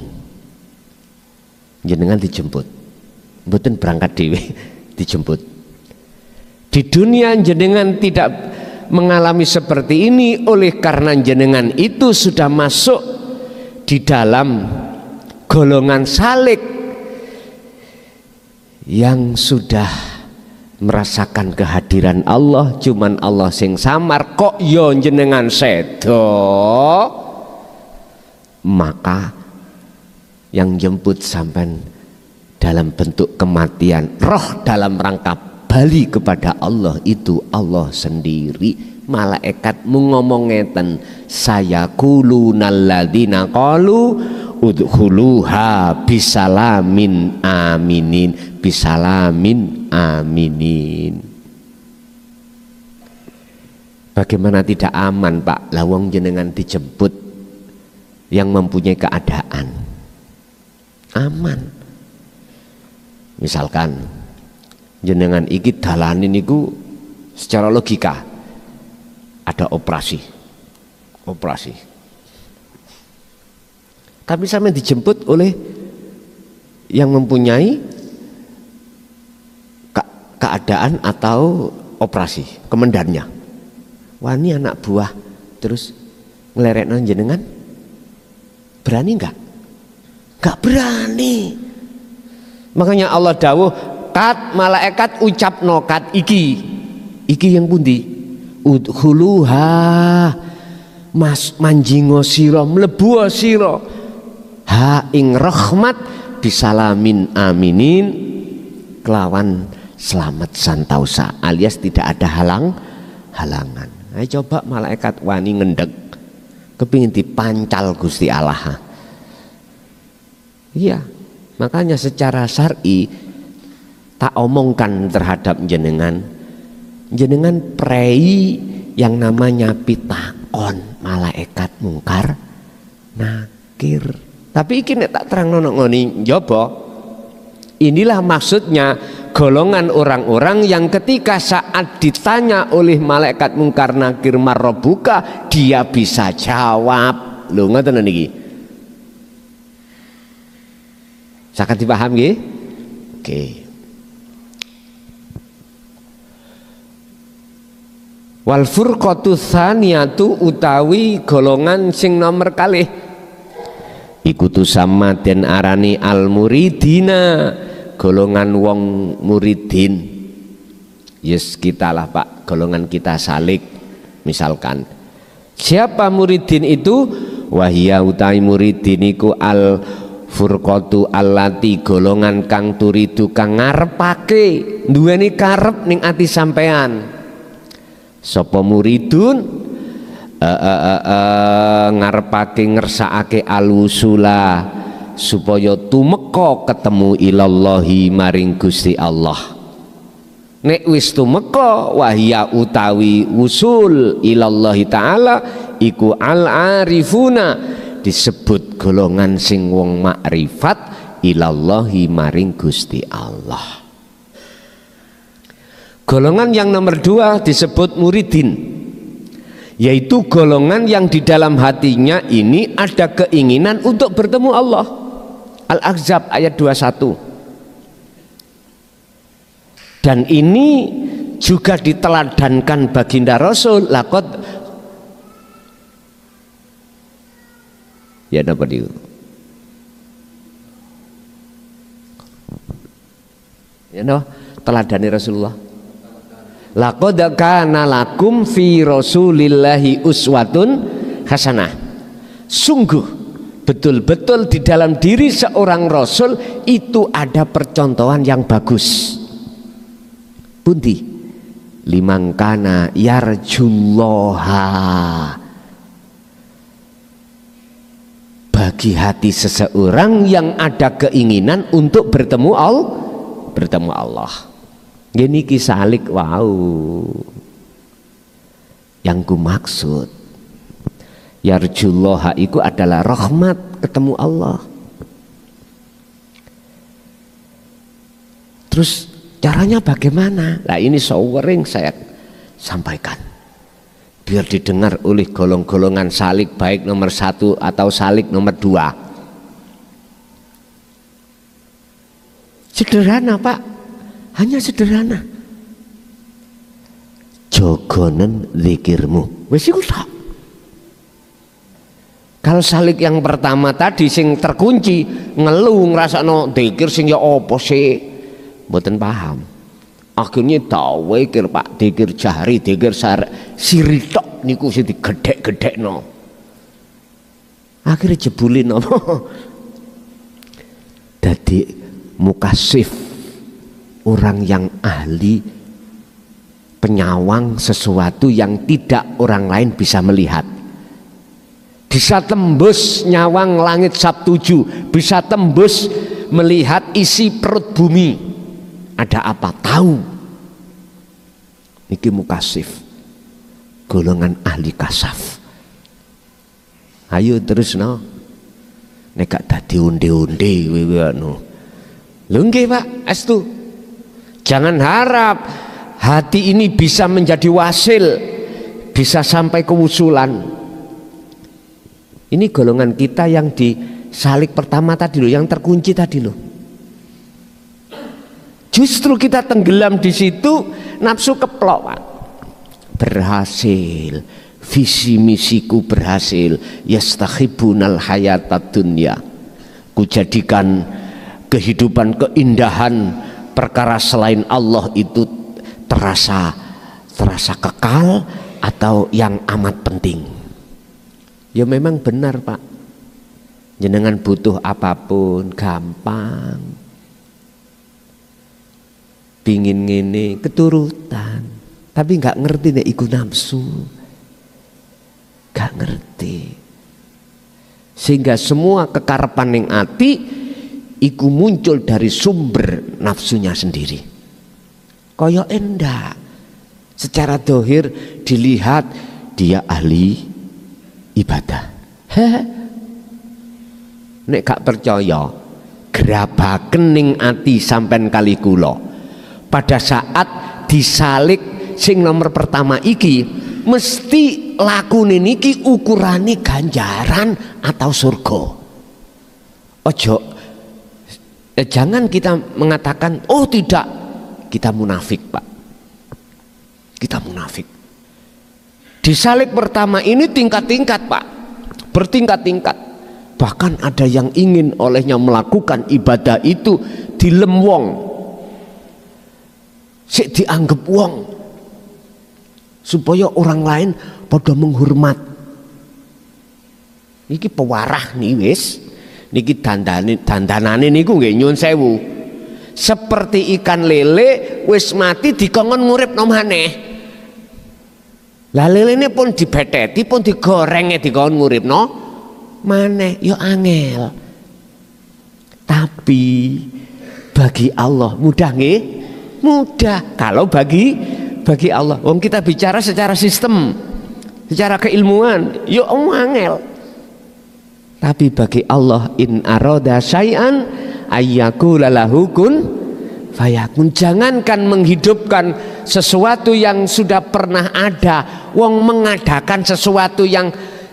Jenengan dijemput. Mboten berangkat dhewe, dijemput. Di dunia jenengan tidak mengalami seperti ini oleh karena jenengan itu sudah masuk di dalam golongan salik yang sudah merasakan kehadiran Allah. Cuman Allah sing samar kok yo jenengan sedo, maka yang jemput sampean dalam bentuk kematian, roh dalam rangka bali kepada Allah itu Allah sendiri. Malaikat ngomong ngeten, saya kulunal ladzina qalu udkhuluha bisalamin aminin, bisalamin aminin. Bagaimana tidak aman Pak? Lawang jenengan dijemput yang mempunyai keadaan aman. Misalkan jenengan iki dalane niku secara logika ada operasi, tapi sampai dijemput oleh yang mempunyai keadaan atau operasi, komandannya. Wah ini anak buah, terus ngelerekno jenengan, berani nggak? Nggak berani. Makanya Allah dawuh, kat malaikat ucap nokat iki yang pundi udkhuluha mas manjingo sira mlebu sira ha ing rahmat bisalamin aminin, kelawan selamat santausa, alias tidak ada halangan. Ayo coba malaikat wani ngendek kepingin dipancal Gusti Allah. Iya, makanya secara syar'i tak omongkan terhadap jenengan prei yang namanya pitakon malaikat mungkar nakir. Tapi iki nek tak terang nono ngoni njaba, inilah maksudnya golongan orang-orang yang ketika saat ditanya oleh malaikat mungkar nakir marrobuka, dia bisa jawab. Lho ngoten niki. Saged dipaham nggih? Oke. Wal furqatu tsaniyatu utawi golongan sing nomor kalih iku tusamma den arani al muridina, golongan wong muridin. Yes, kita lah Pak, golongan kita salik. Misalkan siapa muridin itu? Wahia utai muridin iku al furqatu allati, golongan kang turidu kang ngarepake duweni karep ning ati sampean. Sapa muridun ngarepake ngersakake al-wusula supaya tumeka ketemu ilallahi maring Gusti Allah. Nek wis tumeka wahya utawi wusul ilallahi taala iku al-arifuna, disebut golongan sing wong makrifat ilallahi maring Gusti Allah. Golongan yang nomor 2 disebut muridin, yaitu golongan yang di dalam hatinya ini ada keinginan untuk bertemu Allah. Al-Ahzab ayat 21. Dan ini juga diteladankan baginda Rasul. Laqad ya dapat itu. Ya no, teladani Rasulullah. Laqad kana lakum fi Rasulillahi uswatun hasanah. Sungguh betul-betul di dalam diri seorang rasul itu ada percontohan yang bagus. Pundi liman kana yarjullaha, bagi hati seseorang yang ada keinginan untuk bertemu Allah. Gini kisalik wow, yang ku maksud yarjullaha itu adalah rahmat ketemu Allah. Terus caranya bagaimana? Nah ini sering saya sampaikan biar didengar oleh golongan salik baik nomor 1 atau salik nomor 2. Sederhana Pak, hanya sederhana. Jogonen zikirmu wis iku tok. Kalau salik yang pertama tadi sing terkunci ngeluh ngrasakno zikir sing ya apa sih, mboten paham. Akhirnya tawikir Pak, zikir jahri, zikir siri tok niku sing digedhek-gedhekno. Akhirnya jebulin apa? Dadi mukasif, orang yang ahli penyawang sesuatu yang tidak orang lain bisa melihat. Bisa tembus nyawang langit Sab-7, bisa tembus melihat isi perut bumi. Ada apa? Tahu. Niki mukasif, golongan ahli kasaf. Ayo terus no. Nek gak dadi unde-unde kowe anu. Lho nggih Pak, astu. Jangan harap hati ini bisa menjadi wasil, bisa sampai kewusulan. Ini golongan kita yang di salik pertama tadi loh, yang terkunci tadi loh. Justru kita tenggelam di situ, nafsu keplok Pak. Berhasil, visi misiku berhasil. Yastakhibunal hayatad dunya. Kujadikan kehidupan keindahan perkara selain Allah itu terasa kekal atau yang amat penting. Ya memang benar Pak, jenengan butuh apapun gampang, pingin ngene keturutan, tapi nggak ngerti nek iku nafsu, nggak ngerti, sehingga semua kekarepan ning ati iku muncul dari sumber nafsunya sendiri. Kaya endak secara dohir dilihat dia ahli ibadah. Nek gak percaya gerabaken ning ati sampean kali kula. Pada saat disalik sing nomor pertama iki mesti lakune niki ukurane ganjaran atau surga. Ojo Jangan kita mengatakan, oh tidak, kita munafik Pak, kita munafik. Di salib pertama ini tingkat-tingkat Pak, bertingkat-tingkat. Bahkan ada yang ingin olehnya melakukan ibadah itu dilem wong, sik dianggap wong, supaya orang lain pada menghormat. Niki pewarah nih wis, niki dandanane niku nggih nyuwun sewu. Seperti ikan lele wis mati dikongkon nguripno maneh. Lah lelene pun dibetheti pun digoreng dikongkon nguripno maneh ya angel. Tapi bagi Allah mudah nggih? Mudah. Kalau bagi Allah, wong kita bicara secara sistem, secara keilmuan, ya angel. Tapi bagi Allah, in aroda syai'an ayyakula lahu kun fayakun. Jangankan menghidupkan sesuatu yang sudah pernah ada, wong mengadakan sesuatu yang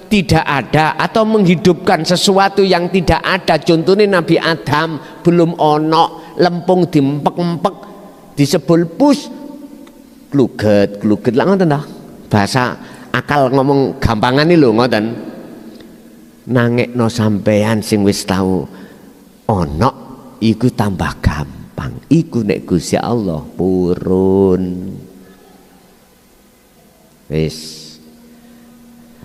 tidak ada, atau menghidupkan sesuatu yang tidak ada. Contohnya Nabi Adam belum ono, lempung diempek-empek, disebul pus, kluget lah ngoten dah. Bahasa akal ngomong gampangan ini lho ngoten. Nangekno sampean sing wis tau ono iku tambah gampang. Iku nek Gusti Allah purun. Wis.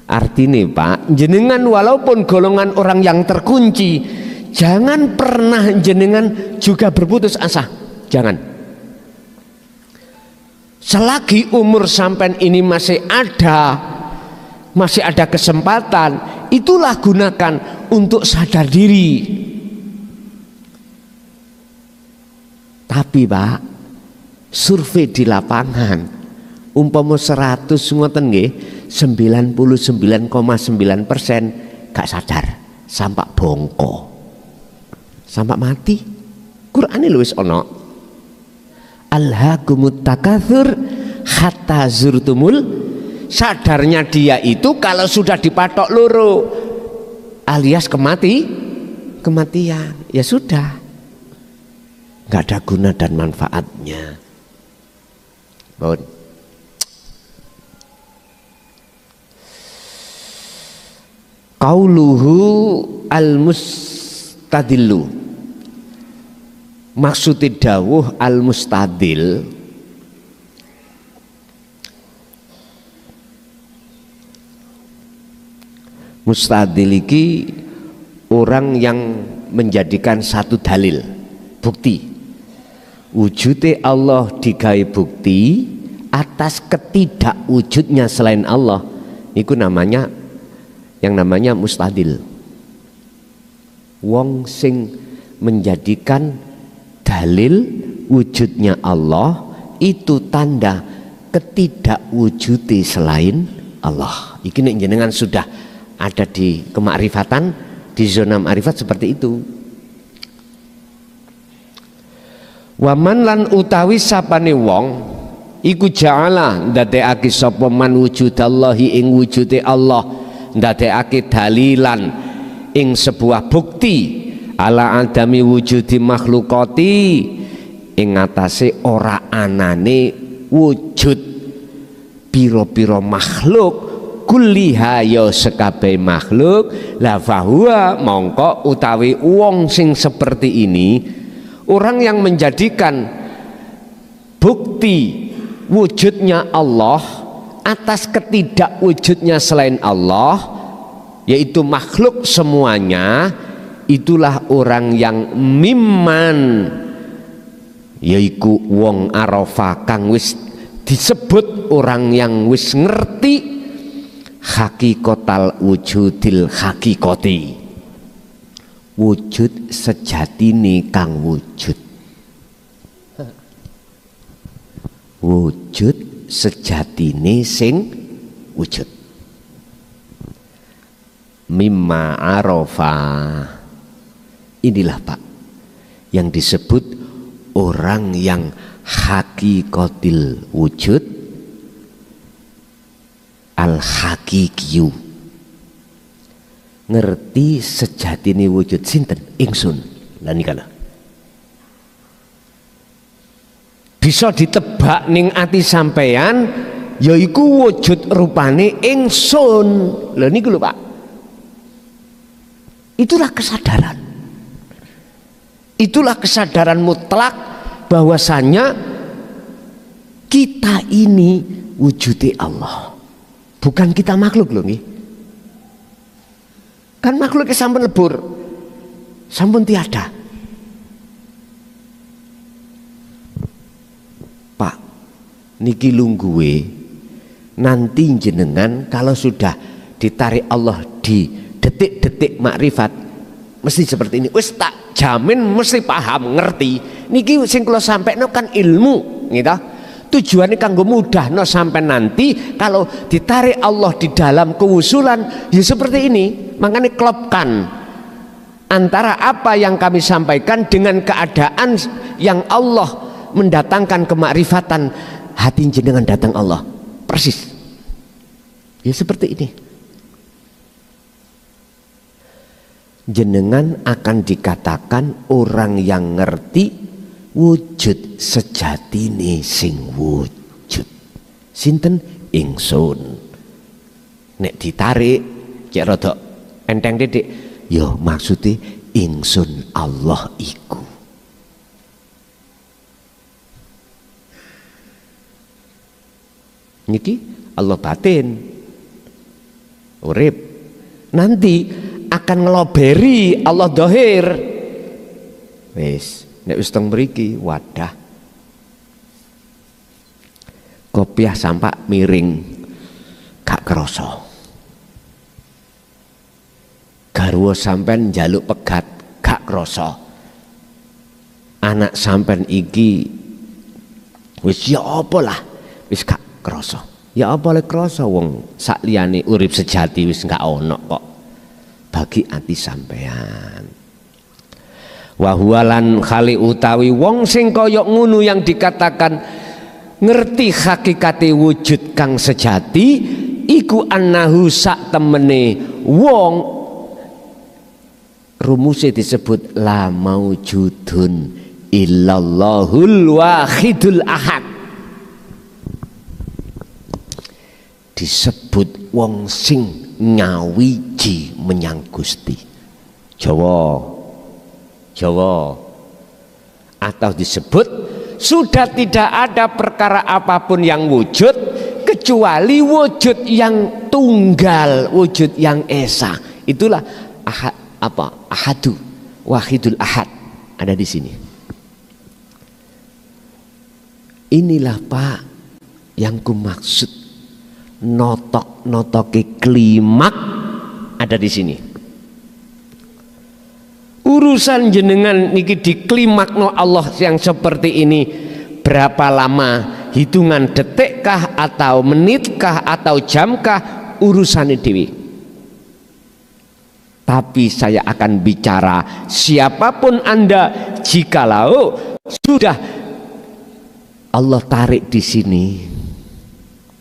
Artinya Pak, jenengan walaupun golongan orang yang terkunci, jangan pernah jenengan juga berputus asa. Jangan. Selagi umur sampean ini masih ada kesempatan, itulah gunakan untuk sadar diri. Tapi Pak, survei di lapangan umpama 100 ngoten nggih, 99,9% gak sadar, sampak bongko, sampak mati. Qur'ane lho wis ana. Alhaakumut takatsur hatta zurtumul. Sadarnya dia itu kalau sudah dipatok loro alias kematian, ya sudah, nggak ada guna dan manfaatnya. Baun. Qauluhu al-mustadillu, maksudnya dawuh al-mustadil, mustadil iki orang yang menjadikan satu dalil, bukti. Wujudnya Allah digawe bukti atas ketidakwujudnya selain Allah. Itu namanya mustadil. Wong sing menjadikan dalil wujudnya Allah itu tanda ketidakwujudnya selain Allah. Iki nek jenengan sudah ada di kemakrifatan, di zona makrifat seperti itu. Waman lan utawi sapane wong iku ja'ala ndadekake sapa man wujudallahi ing wujude Allah, ndadekake dalilan ing sebuah bukti ala adami wujudi makhlukati, ing atase ora anane wujud pira-pira makhluk, kulliha ya sekabeh makhluk, la fahuwa mongko utawi wong sing seperti ini, orang yang menjadikan bukti wujudnya Allah atas ketidakwujudnya selain Allah, yaitu makhluk semuanya, itulah orang yang mimman, yaiku wong arafa kang wis disebut orang yang wis ngerti hakikotal wujudil hakikoti, wujud sejatine kang wujud, wujud sejatine sing wujud. Mimma arofa, inilah Pak yang disebut orang yang hakikotil wujud al-hakikiyu, ngerti sejatine wujud sinten ingsun. Lah nikana bisa ditebak ning ati sampeyan yaiku wujud rupane ingsun. Lho niku lho Pak, itulah kesadaran, itulah kesadaran mutlak bahwasanya kita ini wujudnya Allah, bukan kita makhluk loh nih. Kan makhluk sampun lebur, sampun tiada. Pak, niki lungguwe nanti jenengan kalau sudah ditarik Allah di detik-detik makrifat mesti seperti ini. Wis tak jamin mesti paham ngerti. Niki sing kula sampekno kan ilmu, gitu. Tujuannya kanggo mudah no sampai nanti kalau ditarik Allah di dalam kewusulan ya seperti ini. Makanya klopkan antara apa yang kami sampaikan dengan keadaan yang Allah mendatangkan kemakrifatan, hati jenengan datang Allah persis ya seperti ini. Jenengan akan dikatakan orang yang ngerti wujud sejatine sing wujud sinten ingsun. Nek ditarik cek rada enteng titik ya maksudnya ingsun Allah iku. Niki Allah batin urip, nanti akan ngeloberi Allah dohir. Wis nek wis teng mriki wadah kopiah sampak miring gak krasa, garwa sampean njaluk pegat gak krasa, anak sampean iki wis ya apa lah wis gak krasa. Ya apa le krasa wong sak liyane urip sejati wis gak ono kok bagi ati sampean. Wa huwalan khali utawi wong sing kaya ngono yang dikatakan ngerti hakikate wujud kang sejati iku annahu sak temene wong rumuse disebut la maujudun illallahul wahidul ahad. Disebut wong sing nyawiji menyang Gusti. Jawa atau disebut sudah tidak ada perkara apapun yang wujud kecuali wujud yang tunggal, wujud yang esa. Itulah ahad, ahadu wahidul ahad ada di sini. Inilah Pak yang ku maksud notok-notoki klimak ada di sini. Urusan jenengan niki diklimakno Allah yang seperti ini berapa lama, hitungan detikkah atau menitkah atau jamkah, urusan dewi. Tapi saya akan bicara siapapun Anda jikalau sudah Allah tarik di sini,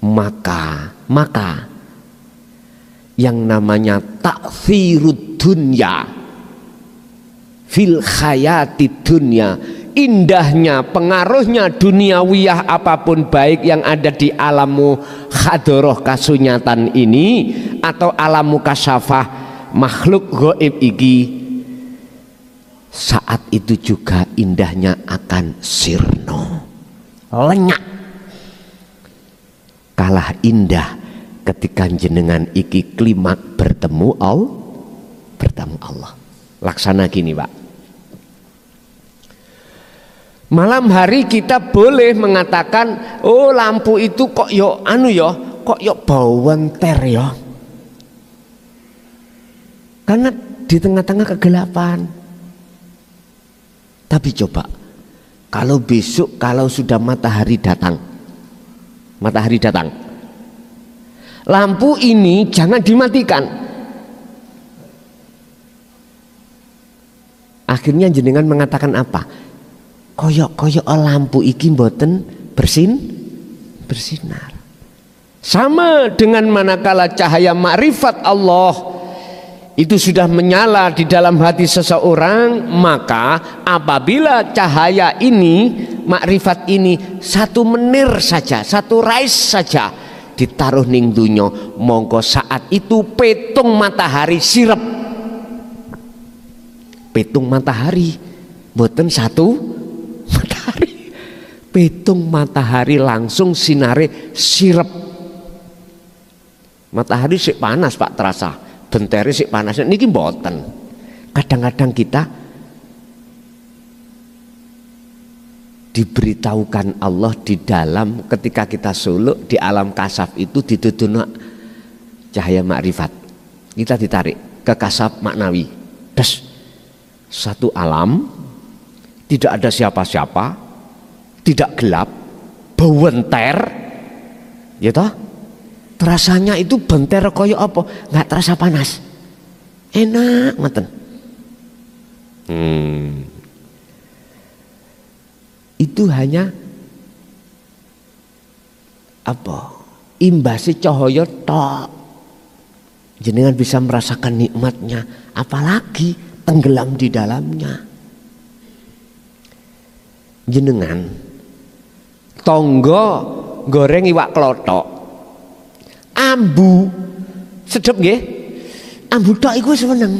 maka yang namanya ta'thirud dunya fil khayati dunya, indahnya pengaruhnya duniawiyah apapun baik yang ada di alammu khadoroh kasunyatan ini atau alammu kasyafah makhluk gaib iki, saat itu juga indahnya akan sirna, lenyap, kalah indah ketika jenengan iki klimak bertemu Allah. Laksana gini Pak, malam hari kita boleh mengatakan oh lampu itu kok yo kok yo bau wenter yo, karena di tengah-tengah kegelapan. Tapi coba kalau besok kalau sudah matahari datang, lampu ini jangan dimatikan. Akhirnya jenengan mengatakan apa? Koyok lampu iki mboten bersinar. Sama dengan manakala cahaya makrifat Allah itu sudah menyala di dalam hati seseorang, maka apabila cahaya ini makrifat ini satu menir saja, satu rais saja ditaruh ning dunyo, mongko saat itu petung matahari sirep. Petung matahari, boten satu matahari. Petung matahari langsung sinare sirep. Matahari sik panas Pak terasa, bentere sik panas. Niki mboten. Kadang-kadang kita diberitahukan Allah di dalam, ketika kita suluk di alam kasaf itu dituduhna cahaya makrifat. Kita ditarik ke kasaf maknawi. Des, satu alam, tidak ada siapa-siapa, tidak gelap, bawenter, ya toh? Terasanya itu benter koyo apa? Nggak terasa panas, enak ngoten. Itu hanya apa? Imbasi cahaya tok. Jenengan bisa merasakan nikmatnya, apalagi tenggelam di dalamnya. Jenengan tonggo goreng iwak klothok, ambu sedep nggih, ambu tok iku seneng.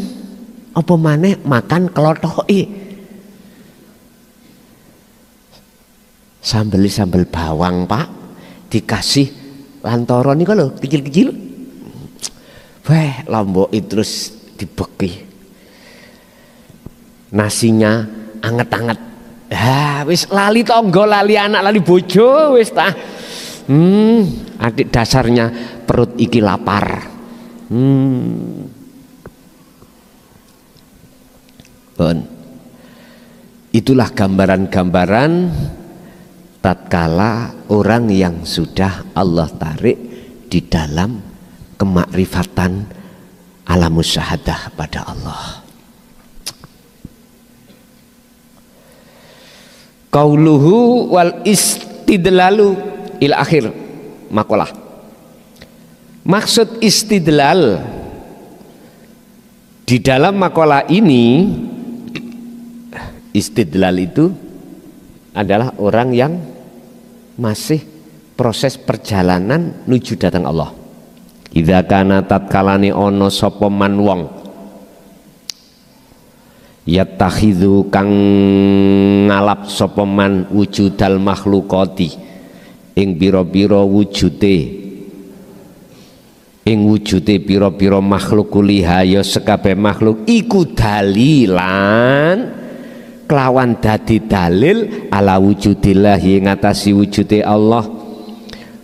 Apa maneh makan klothoke. Sambel bawang Pak, dikasih lantoron niku lho, kecil-kecil. Weh, lombok terus dibeki. Nasinya anget-anget. Wis lali tonggo, lali anak, lali bojo wis ta. Adik dasarnya perut iki lapar. Bon. Itulah gambaran-gambaran tatkala orang yang sudah Allah tarik di dalam kemakrifatan alamus syahadah pada Allah. Qauluhu wal istidlalu ila akhir makalah. Maksud istidlal di dalam makalah ini, istidlal itu adalah orang yang masih proses perjalanan menuju datang Allah. Idza kana tatkalane ono sapa man wong yattakhidhu kang ngalap sapa man wujudal makhlukati ing pira-pira wujude, ing wujude pira-pira makhluk kulihaya sekabeh makhluk iku dalilan kelawan dadi dalil ala wujudillah ing ngatasi wujude Allah.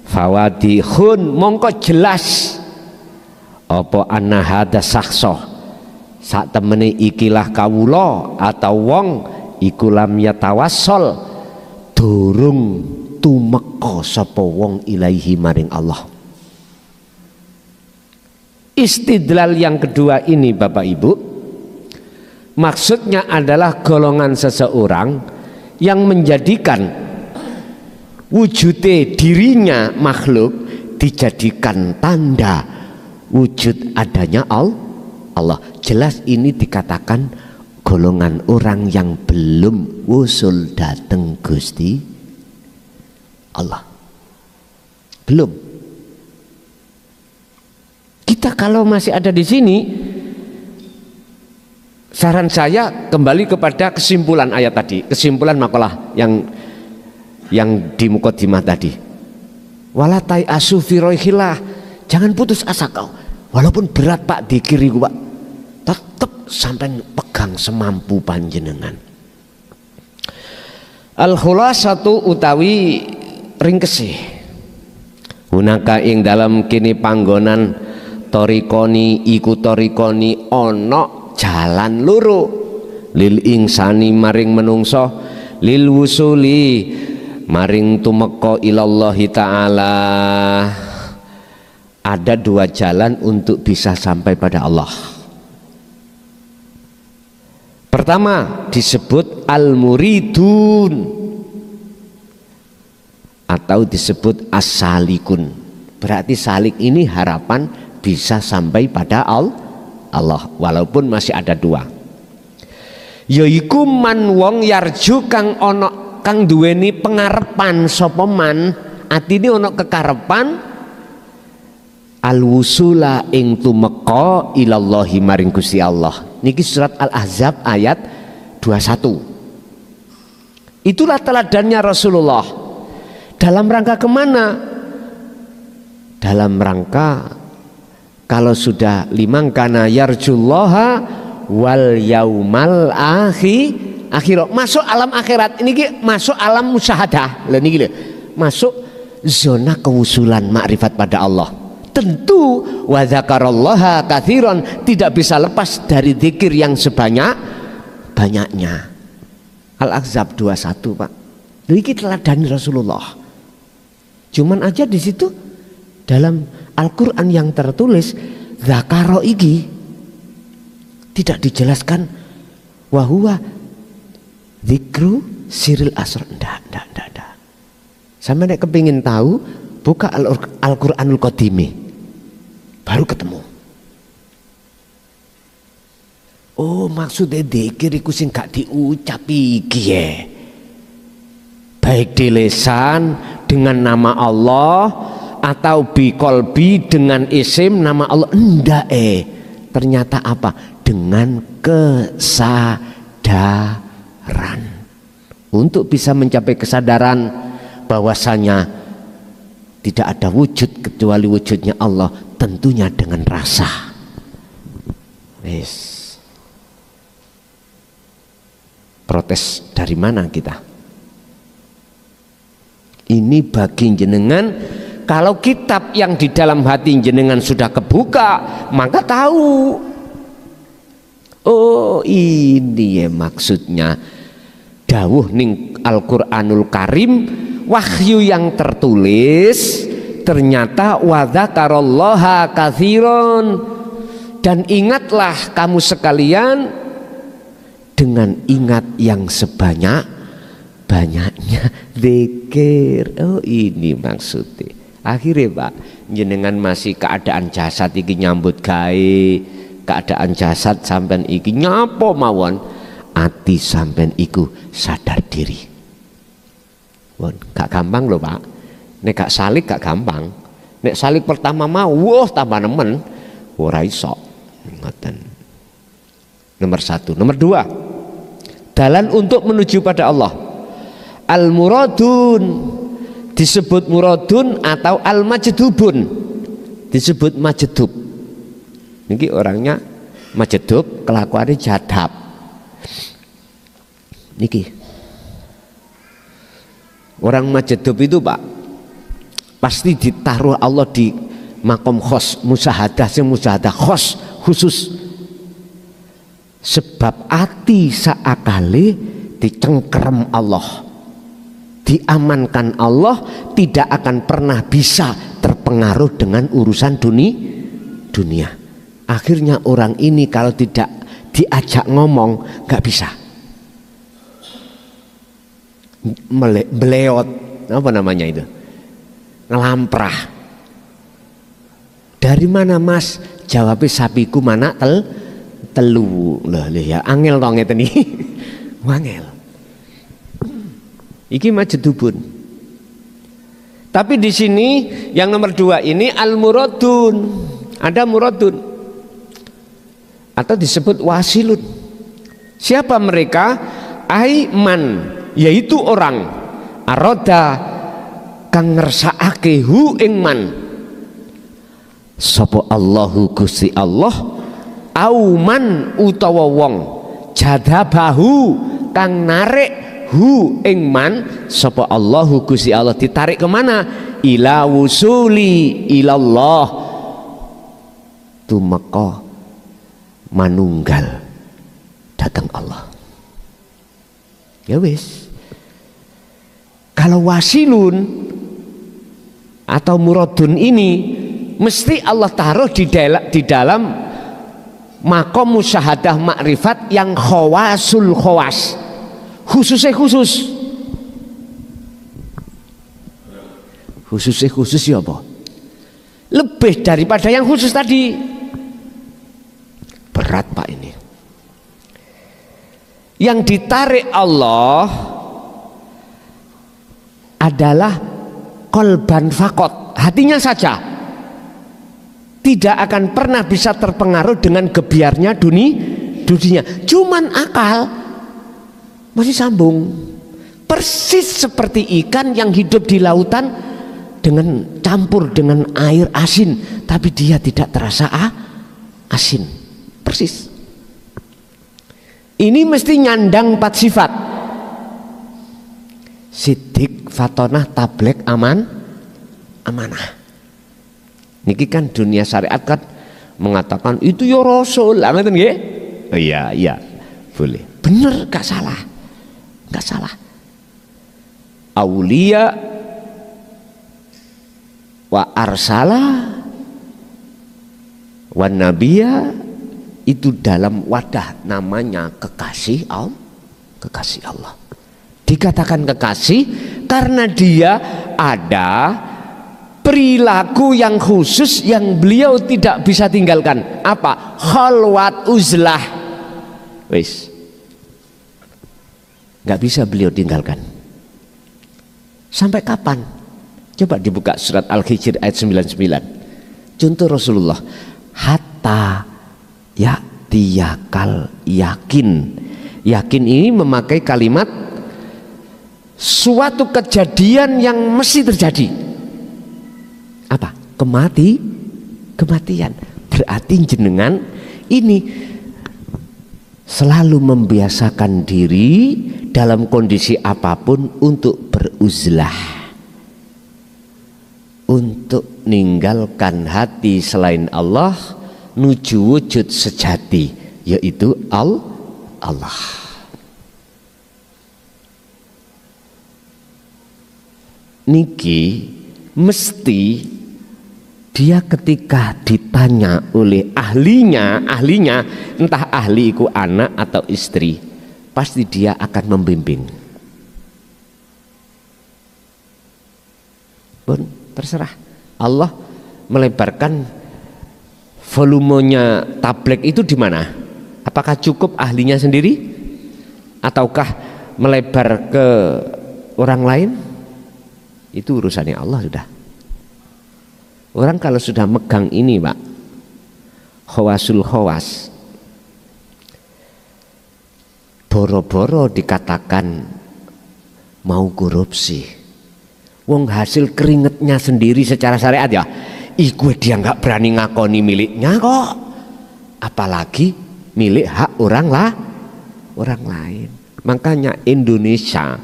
Fawadihun mongko jelas apa anna hada sakso sak temene ikilah kawula atau wong iku lam yatawassal durung tumeka sapa wong ilaihi maring Allah. Istidlal yang kedua ini Bapak Ibu, maksudnya adalah golongan seseorang yang menjadikan wujude dirinya makhluk dijadikan tanda wujud adanya Allah. Jelas ini dikatakan golongan orang yang belum wusul dateng Gusti Allah. Belum. Kita kalau masih ada di sini, saran saya kembali kepada kesimpulan ayat tadi, kesimpulan makalah yang di mukadimah tadi. Wala tai'asu fi roihillah, jangan putus asa kau. Walaupun berat Pak dikiri Pak, tetap sampai pegang semampu panjenengan. Al-khulasatu utawi ringkesi. Hunaka ing dalam kini panggonan torikoni iku torikoni ono jalan loro lil insani maring menungso lil wusuli maring tumeka ilallahi ta'ala. Ada dua jalan untuk bisa sampai pada Allah. Pertama disebut al-muridun atau disebut as-salikun. Berarti salik ini harapan bisa sampai pada Allah, walaupun masih ada dua. Yaiku man wong yarju kang ono kang duweni pengarepan sapa man, atine ana kekarepan al-wusula ing tumeka ilallahi maring Gusti Allah. Niki surat Al-Ahzab ayat 21. Itulah teladannya Rasulullah. Dalam rangka kemana? Dalam rangka kalau sudah liman kana yarjullaha wal yaumal akhir masuk alam akhirat ini masuk alam musyahadah. Lah niki lho, masuk zona kewusulan makrifat pada Allah. Tentu wa dzakarallaha katsiran, tidak bisa lepas dari zikir yang sebanyak-banyaknya. Al-Ahzab 21, Pak. Niki teladani Rasulullah. Cuman aja di situ dalam Al-Qur'an yang tertulis zakaro iki tidak dijelaskan wa huwa zikru siril asr. Ndak. Sampai nek kepingin tahu buka Al-Qur'anul Qadimi. Baru ketemu. Oh, maksudnya dzikir iku sing gak diucap iki ya. Baik di lisan dengan nama Allah atau biqolbi dengan isim nama Allah. Enggak ternyata apa? Dengan kesadaran. Untuk bisa mencapai kesadaran bahwasanya tidak ada wujud kecuali wujudnya Allah, tentunya dengan rasa. Yes. Protes dari mana kita? Ini bagi jenengan. Kalau kitab yang di dalam hati jenengan sudah kebuka, maka tahu. Oh, ini ya maksudnya dawuh ning Al-Qur'anul Karim, wahyu yang tertulis ternyata wa dzakarallaha katsiran, dan ingatlah kamu sekalian dengan ingat yang sebanyak-banyaknya zikir. Oh, ini maksudnya. Akhirnya Pak, jenengan masih keadaan jasad iki nyambut gawe, keadaan jasad sampean iki nyapo mawon, ati sampean iku sadar diri. Won, gak gampang loh Pak. Nek gak salik gak gampang. Nek salik pertama mau, wah tambah nemen, ora iso. Ngoten. Nomor 1, nomor 2. Dalan untuk menuju pada Allah. Al-muradun disebut muradun atau al-majdubun disebut majdub. Niki orangnya majdub, kelakuannya jadab. Niki orang majdub itu Pak pasti ditaruh Allah di makom khos, musyahadah khos khusus. Sebab ati saakale dicengkerem Allah, diamankan Allah, tidak akan pernah bisa terpengaruh dengan urusan dunia. Akhirnya orang ini kalau tidak diajak ngomong nggak bisa, beleot, apa namanya itu, ngelamprah. Dari mana Mas? Jawabnya sapiku mana telu lah ya, angel dong ngeten iki. Wangel. Iki majdubun. Tapi di sini yang nomor 2 ini al-muradun. Ada muradun atau disebut wasilun. Siapa mereka? Aiman, yaitu orang aroda kang ngersakake hu ing man sapa Allahu Gusti Allah, auman utawa wong jadabahu kang narik hu ing man sapa Allahu Gusti Allah, ditarik kemana? Ila wusuli ilallah, tumeka manunggal datang Allah. Ya wis, kalau wasilun atau muradun ini mesti Allah taruh di dalam makom musyahadah makrifat yang khawasul khawas, khususnya khusus. Khususnya khusus ya apa? Lebih daripada yang khusus tadi. Berat Pak ini. Yang ditarik Allah adalah kolban fakot, hatinya saja, tidak akan pernah bisa terpengaruh dengan gebiarnya dunia. Cuman akal masih sambung, persis seperti ikan yang hidup di lautan dengan campur dengan air asin, tapi dia tidak terasa asin, persis. Ini mesti nyandang 4 sifat: sidik, fatonah, tablek, amanah. Niki kan dunia syariat kan mengatakan itu ya Rasul, ngeten nggih? Oh iya, boleh. Bener, gak salah. Aulia wa arsala wa nabiya itu dalam wadah namanya kekasih Allah. Dikatakan kekasih karena dia ada perilaku yang khusus yang beliau tidak bisa tinggalkan. Apa? Khalwat uzlah. Wis. Gak bisa beliau tinggalkan. Sampai kapan? Coba dibuka surat Al-Hijr ayat 99. Contoh Rasulullah, hatta ya'tiyakal yakin. Yakin ini memakai kalimat suatu kejadian yang mesti terjadi. Apa? Kematian. Berarti jenengan ini selalu membiasakan diri dalam kondisi apapun untuk beruzlah, untuk meninggalkan hati selain Allah, nuju wujud sejati, yaitu Allah. Niki mesti dia ketika ditanya oleh ahlinya, entah ahli itu anak atau istri, pasti dia akan membimbing. Pun terserah. Allah melebarkan volumenya tablek itu di mana? Apakah cukup ahlinya sendiri ataukah melebar ke orang lain? Itu urusannya Allah sudah. Orang kalau sudah megang ini, Pak, khawasul khawas, boro-boro dikatakan mau korupsi, wong hasil keringetnya sendiri secara syariat ya, iku dia nggak berani ngakoni miliknya kok, apalagi milik hak orang lain. Makanya Indonesia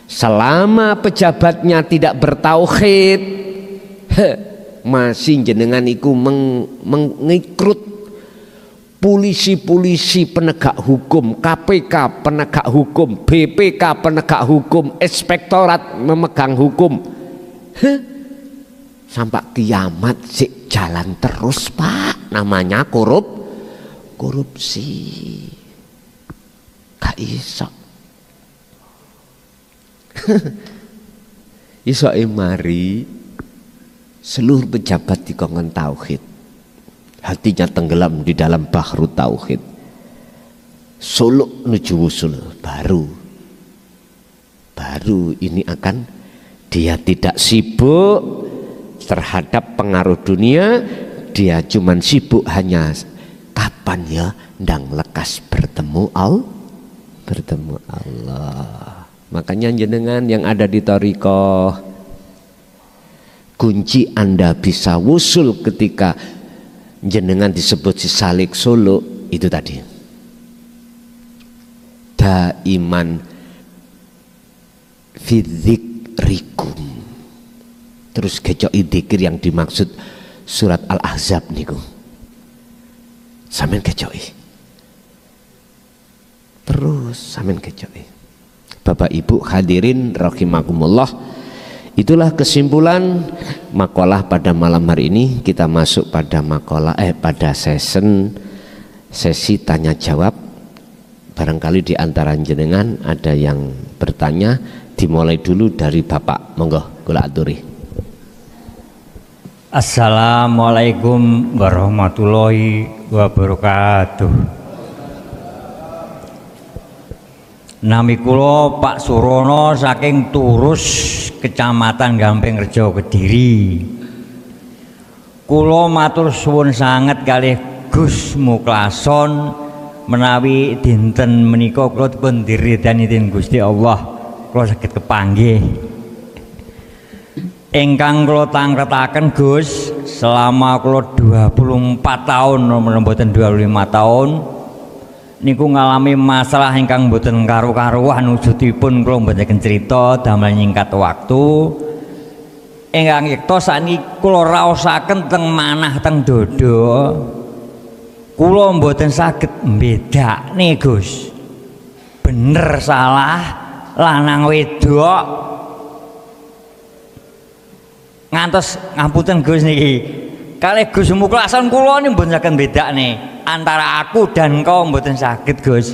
selama pejabatnya tidak bertauhid, masih jenengan iku mengikrut polisi-polisi penegak hukum, KPK penegak hukum, BPK penegak hukum, inspektorat memegang hukum, sampai kiamat sik jalan terus, Pak. Namanya korupsi. Gak iso. Iso mari seluruh pejabat dikongkon tauhid, hatinya tenggelam di dalam bahru tauhid, suluk menuju wusul, baru ini akan dia tidak sibuk terhadap pengaruh dunia, dia cuman sibuk hanya kapan ya ndang lekas bertemu Allah. Makanya jenengan yang ada di thariqah, kunci Anda bisa wusul ketika jenengan disebut si Salik Solo itu tadi, daiman fi dzikrikum. Terus kecoki dzikir yang dimaksud surat Al-Ahzab niku, sampean kecoki terus, sampean kecoki. Bapak Ibu hadirin rahimakumullah, itulah kesimpulan makalah pada malam hari ini. Kita masuk pada pada sesi tanya jawab. Barangkali di antara jenengan ada yang bertanya, dimulai dulu dari Bapak. Monggo kula aturi. Assalamualaikum warahmatullahi wabarakatuh. Nami kula Pak Surono saking Turus, Kecamatan Gampingrejo, Kediri. Kula matur suwun sanget kalih Gus Muklason menawi dinten menika kula dipun diridani dening Gusti Allah kula saged kepanggih. Ingkang kula tangretaken Gus selama kula 24 tahun mboten 25 tahun niku ngalami masalah ingkang mboten karu-karuan, wujudipun kula mboten cerita damel nyingkat waktu. Ingkang yekta sakniki kula raosaken teng manah teng dada. Kula mboten saged mbedakne Gus. Bener salah lanang wedok. Ngantos ngapunten Gus niki. Kalih Gus Muklason kula niki mboten saged mbedakne antara aku dan kau mboten saged Gus.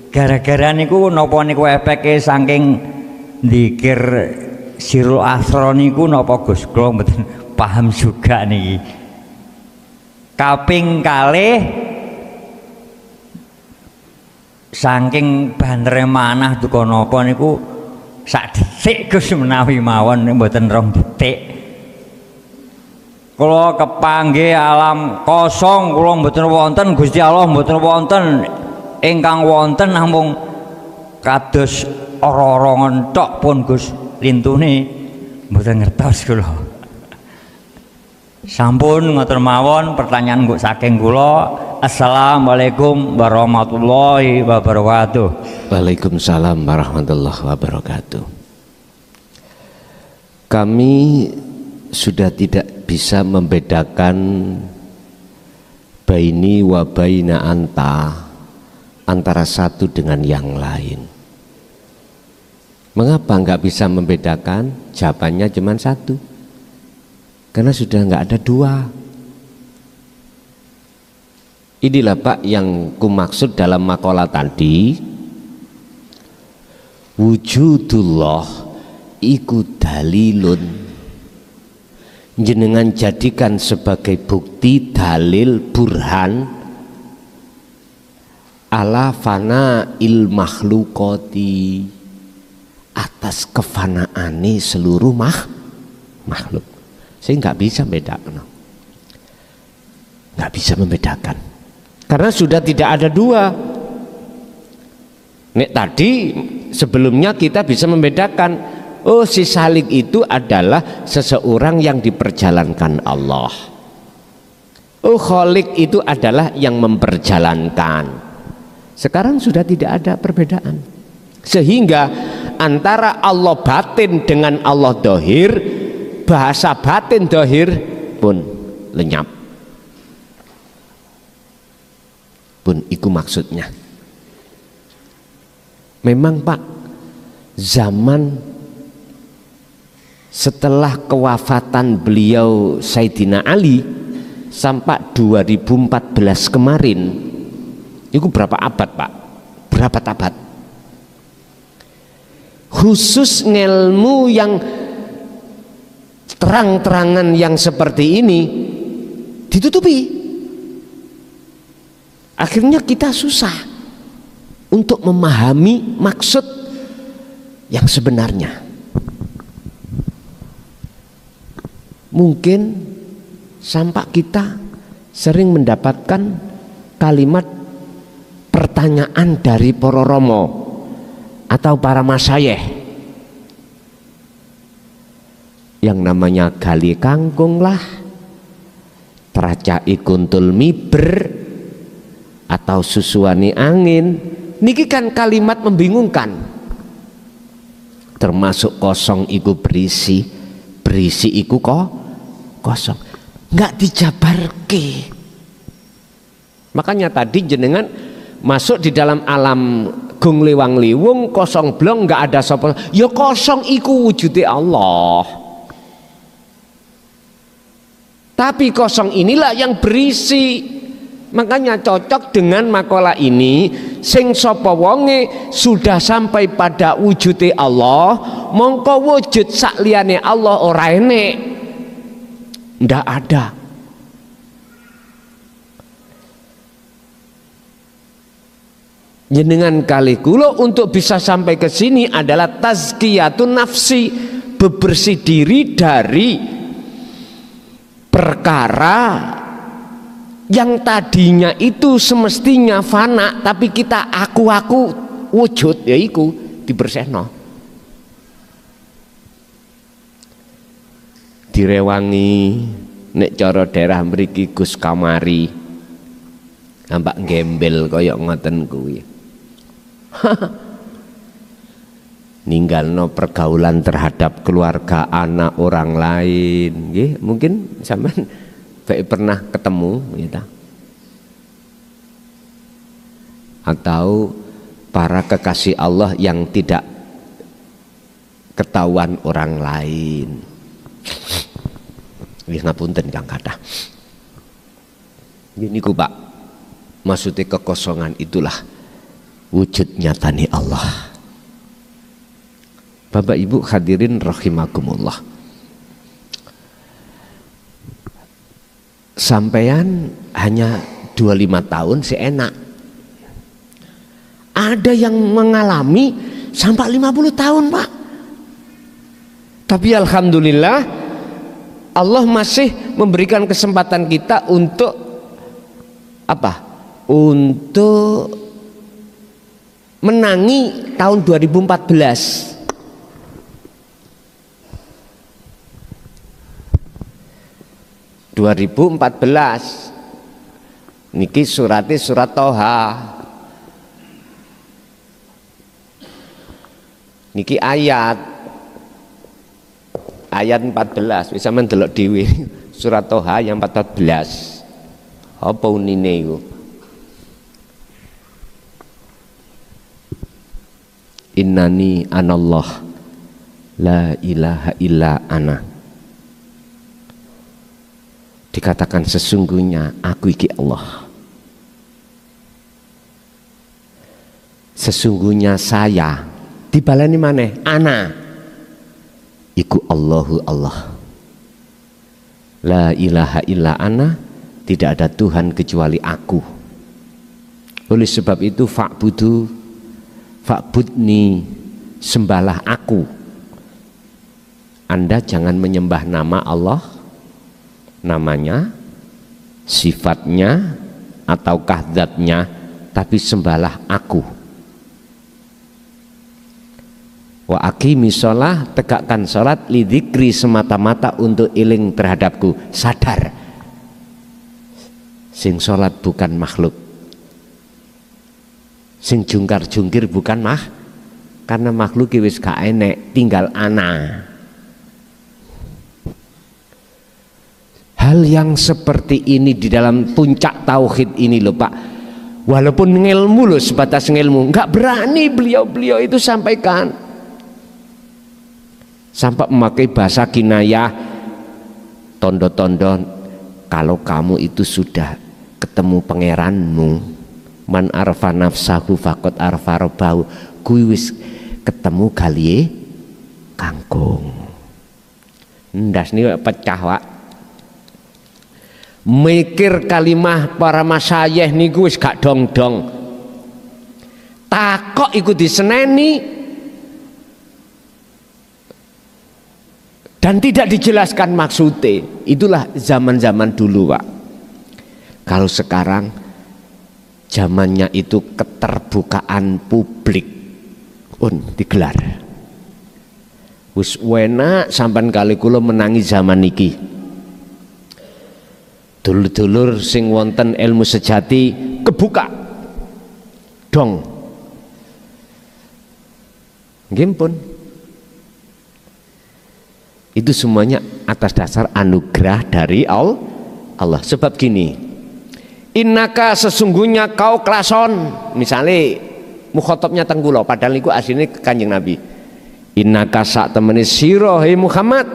Gara-gara niku napa niku efeke saking dzikir Sirul Asra niku napa Gus, kula mboten paham juga niki. Kaping kalih saking bantere manah duka napa niku sak detik Gus menawi mawon mboten 2 detik. Kula kepanggih alam kosong, kula mboten wonten Gusti Allah mboten wonten, ingkang wonten namung kados ora-ora tok pun Gus, lintune mboten ngertos kula. Sampun ngoten mawon pertanyaan kok saking kula. Assalamualaikum warahmatullahi wabarakatuh. Waalaikumsalam warahmatullahi wabarakatuh. Kami sudah tidak bisa membedakan baini wa baina anta, antara satu dengan yang lain. Mengapa nggak bisa membedakan? Jawabannya cuma satu, karena sudah nggak ada dua. Inilah Pak yang kumaksud dalam makalah tadi. Wujudullah iku dalilun, jenengan jadikan sebagai bukti, dalil, burhan ala fana il makhlukoti, atas kefanaane seluruh makhluk. Saya nggak bisa membedakan, nggak bisa membedakan karena sudah tidak ada dua. Nek tadi sebelumnya kita bisa membedakan, oh si salik itu adalah seseorang yang diperjalankan Allah, oh kholik itu adalah yang memperjalankan. Sekarang sudah tidak ada perbedaan, sehingga antara Allah batin dengan Allah dohir, bahasa batin dohir pun lenyap. Pun itu maksudnya. Memang Pak, zaman setelah kewafatan beliau Sayyidina Ali sampai 2014 kemarin, itu berapa abad Pak? Berapa abad? Khusus ngelmu yang terang-terangan yang seperti ini ditutupi. Akhirnya kita susah untuk memahami maksud yang sebenarnya. Mungkin sampai kita sering mendapatkan kalimat pertanyaan dari para romo atau para masyayikh yang namanya gali kangkung lah, teracai kuntul miber, atau susuani angin. Niki kan kalimat membingungkan. Termasuk kosong iku berisi, berisi iku kosong, nggak dijabarke. Makanya tadi jenengan masuk di dalam alam gung liwang liwung kosong blong, nggak ada sapa. Ya kosong iku wujude Allah. Tapi kosong inilah yang berisi. Makanya cocok dengan makalah ini, sing sapa wonge sudah sampai pada wujude Allah, mongko wujud sakliyane Allah ora enek, ndak ada. jenengan kali kula untuk bisa sampai ke sini adalah tazkiyatun nafsi, bebersih diri dari perkara yang tadinya itu semestinya fana, tapi kita aku wujud, yaiku dibersihno, direwangi. Nek cara daerah mriki Gus Kamari nampak gembel kaya ngoten kuwi. Ninggalno pergaulan terhadap keluarga, anak orang lain, nggih. Mungkin sampean pernah ketemu gitu. Atau para kekasih Allah yang tidak ketahuan orang lain. Wis ngapunten Kang kathah. Ini ku Pak, maksudnya kekosongan itulah wujud nyatani Allah. Bapak Ibu hadirin rahimakumullah. Sampean hanya 25 tahun enak. Ada yang mengalami sampai 50 tahun Pak. Tapi alhamdulillah Allah masih memberikan kesempatan kita untuk apa? Untuk menangi tahun 2014. Niki surat Toha. Niki ayat 14 bisa mendelok dhewe. Surat Toha yang 14. Apa unine iku? Innani anallah la ilaha illa ana. Dikatakan sesungguhnya aku iki Allah. Sesungguhnya saya. Dibaleni maneh ana. Iku Allahu Allah. La ilaha illa ana, tidak ada Tuhan kecuali aku. Oleh sebab itu fa'budni, sembahlah aku. Anda jangan menyembah nama Allah, namanya, sifatnya, ataukah zatnya, tapi sembahlah aku. Wa aqimi sholah, tegakkan sholat, lidzikri, semata-mata untuk iling terhadapku. Sadar sing sholat bukan makhluk, sing jungkar-jungkir bukan karena makhluk wis gak enek, tinggal ana. Hal yang seperti ini di dalam puncak tauhid ini loh Pak, walaupun ngilmu loh, sebatas ngilmu, nggak berani beliau itu sampaikan. Sampai memakai bahasa kinayah, tondo-tondo, kalau kamu itu sudah ketemu pangeranmu, man arfa nafsahu faqad arfa rabbahu, kuwi wis ketemu kaliye kangkung. Ndas niku pecah Pak. Mikir kalimah para masyayikh niku wis gak dong-dong. Takok iku diseneni dan tidak dijelaskan maksudnya. Itulah zaman-zaman dulu Pak. Kalau sekarang zamannya itu keterbukaan publik digelar. Wis enak sampean kali kula menangi zaman iki. Dulur-dulur sing wonten ilmu sejati kebuka dong. Nggih pun. Itu semuanya atas dasar anugerah dari Allah. Sebab gini, innaka sesungguhnya kau klason, misalnya mukhotabnya tenggulo, padahal itu aslinya Kanjeng Nabi. Innaka sak temene sira hai Muhammad,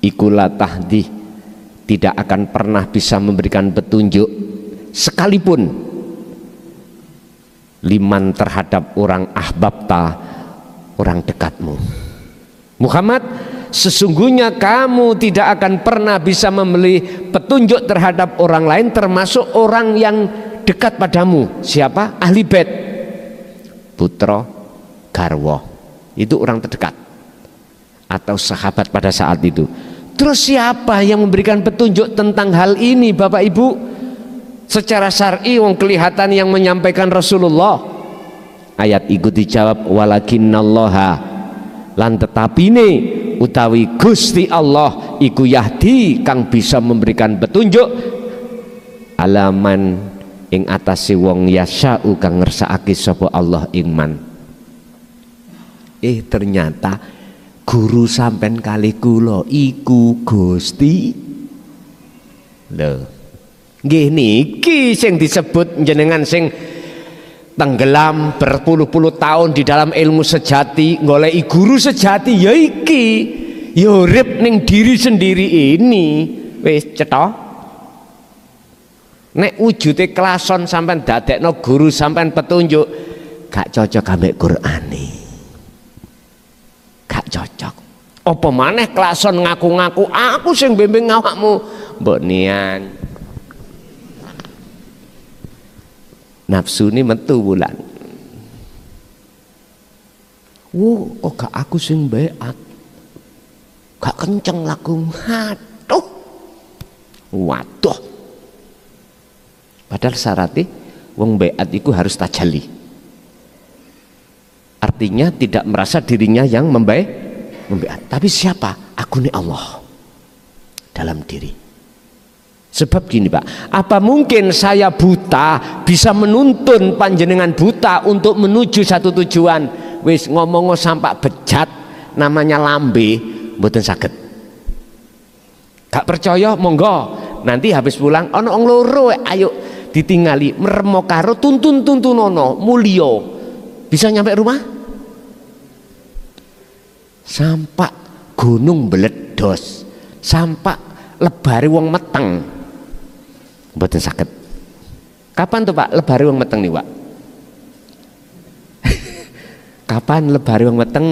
iku la tahdi, tidak akan pernah bisa memberikan petunjuk sekalipun liman terhadap orang ahbabta, orang dekatmu. Muhammad, sesungguhnya kamu tidak akan pernah bisa memberi petunjuk terhadap orang lain, termasuk orang yang dekat padamu. Siapa? Ahli bait, putra garwa. Itu orang terdekat atau sahabat pada saat itu. Terus siapa yang memberikan petunjuk tentang hal ini Bapak Ibu? Secara syar'i wong kelihatan yang menyampaikan Rasulullah. Ayat ikut dijawab walakinnallaha, lan tetapine utawi Gusti Allah iku yahdi kang bisa memberikan petunjuk alaman ing atase wong yasya'u kang ngersakake sapa Allah ing man. Ternyata guru sampean kali kula iku Gusti. Lho, nggih niki sing disebut jenengan sing tenggelam berpuluh-puluh tahun di dalam ilmu sejati, goleki guru sejati ya iki. Ya urip ning diri sendiri ini. Wis cetha. Nek wujude klason sampean dadekno guru sampean petunjuk, gak cocok ambek Qur'ane. Gak cocok. Apa maneh klason ngaku-ngaku aku sing bimbing awakmu. Mbok nian. Nafsu ini metu bulan. Kok gak aku sing beat, gak kenceng laku. Waduh. Padahal syaratnya wong beat itu harus tajalli. Artinya tidak merasa dirinya yang membeat. Tapi siapa? Aku nih Allah dalam diri. Sebab gini Pak, apa mungkin saya buta bisa menuntun panjenengan buta untuk menuju satu tujuan? Wis ngomong sampak bejat namanya lambe mboten saged. Gak percaya monggo nanti habis pulang ana wong loro ayo ditingali meremo karo tuntun-tuntunono mulya. Bisa nyampe rumah? Sampak gunung beledos, sampak lebare wong meteng. Mboten saged. Kapan tuh Pak lebare wong meteng nih Pak? Kapan lebare wong meteng?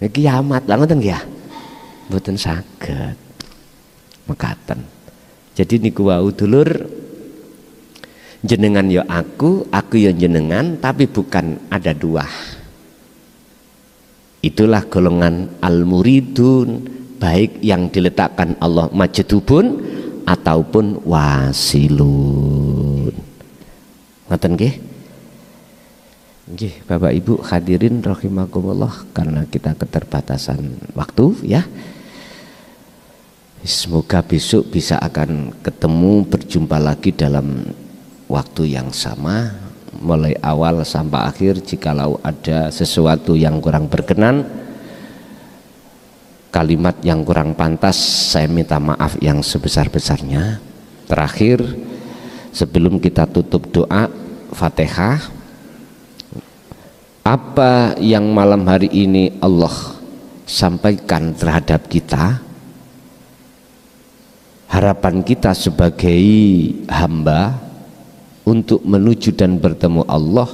Kiamat lah ngoten ya. Mboten saged. Mekaten. Jadi niku wau dulur, jenengan ya aku ya jenengan, tapi bukan ada dua. Itulah golongan al-muridun, baik yang diletakkan Allah majdubun ataupun wasilun. Ngoten nggih? Nggih, Bapak Ibu hadirin rahimakumullah, karena kita keterbatasan waktu ya. Semoga besok bisa akan ketemu berjumpa lagi dalam waktu yang sama, mulai awal sampai akhir. Jikalau ada sesuatu yang kurang berkenan, kalimat yang kurang pantas, saya minta maaf yang sebesar-besarnya. Terakhir, sebelum kita tutup doa Fatihah, apa yang malam hari ini Allah sampaikan terhadap kita, harapan kita sebagai hamba untuk menuju dan bertemu Allah,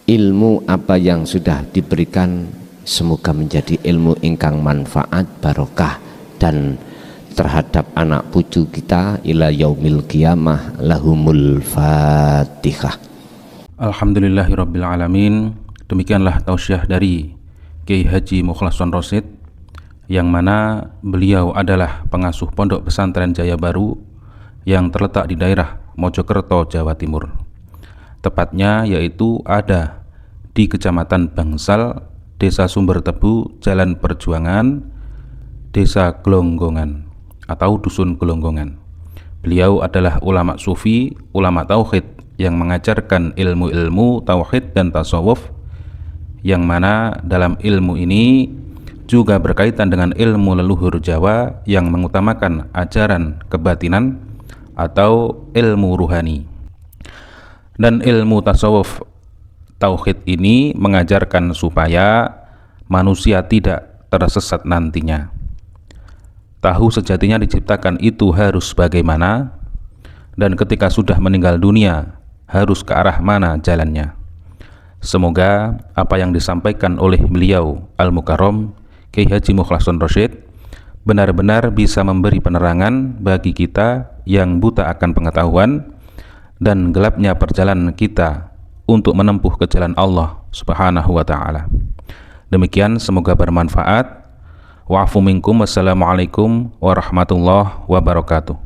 ilmu apa yang sudah diberikan semoga menjadi ilmu ingkang manfaat barokah dan terhadap anak cucu kita ila yaumil qiyamah. Lahumul Fatihah. Alhamdulillahirabbil alamin. Demikianlah tausiah dari Kiai Haji Mukhlason Rosyid, yang mana beliau adalah pengasuh Pondok Pesantren Jaya Baru yang terletak di daerah Mojokerto, Jawa Timur. Tepatnya yaitu ada di Kecamatan Bangsal, Desa Sumber Tebu, Jalan Perjuangan, Desa Glonggongan atau Dusun Glonggongan. Beliau adalah ulama sufi, ulama tauhid yang mengajarkan ilmu-ilmu tauhid dan tasawuf, yang mana dalam ilmu ini juga berkaitan dengan ilmu leluhur Jawa yang mengutamakan ajaran kebatinan atau ilmu ruhani. Dan ilmu tasawuf tauhid ini mengajarkan supaya manusia tidak tersesat nantinya. Tahu sejatinya diciptakan itu harus bagaimana, dan ketika sudah meninggal dunia harus ke arah mana jalannya. Semoga apa yang disampaikan oleh beliau Al-Mukarram Kiai Haji Mukhlason Rosyid benar-benar bisa memberi penerangan bagi kita yang buta akan pengetahuan dan gelapnya perjalanan kita untuk menempuh ke jalan Allah Subhanahu wa ta'ala. Demikian, semoga bermanfaat. Wa'afu minkum. Wassalamualaikum warahmatullahi wabarakatuh.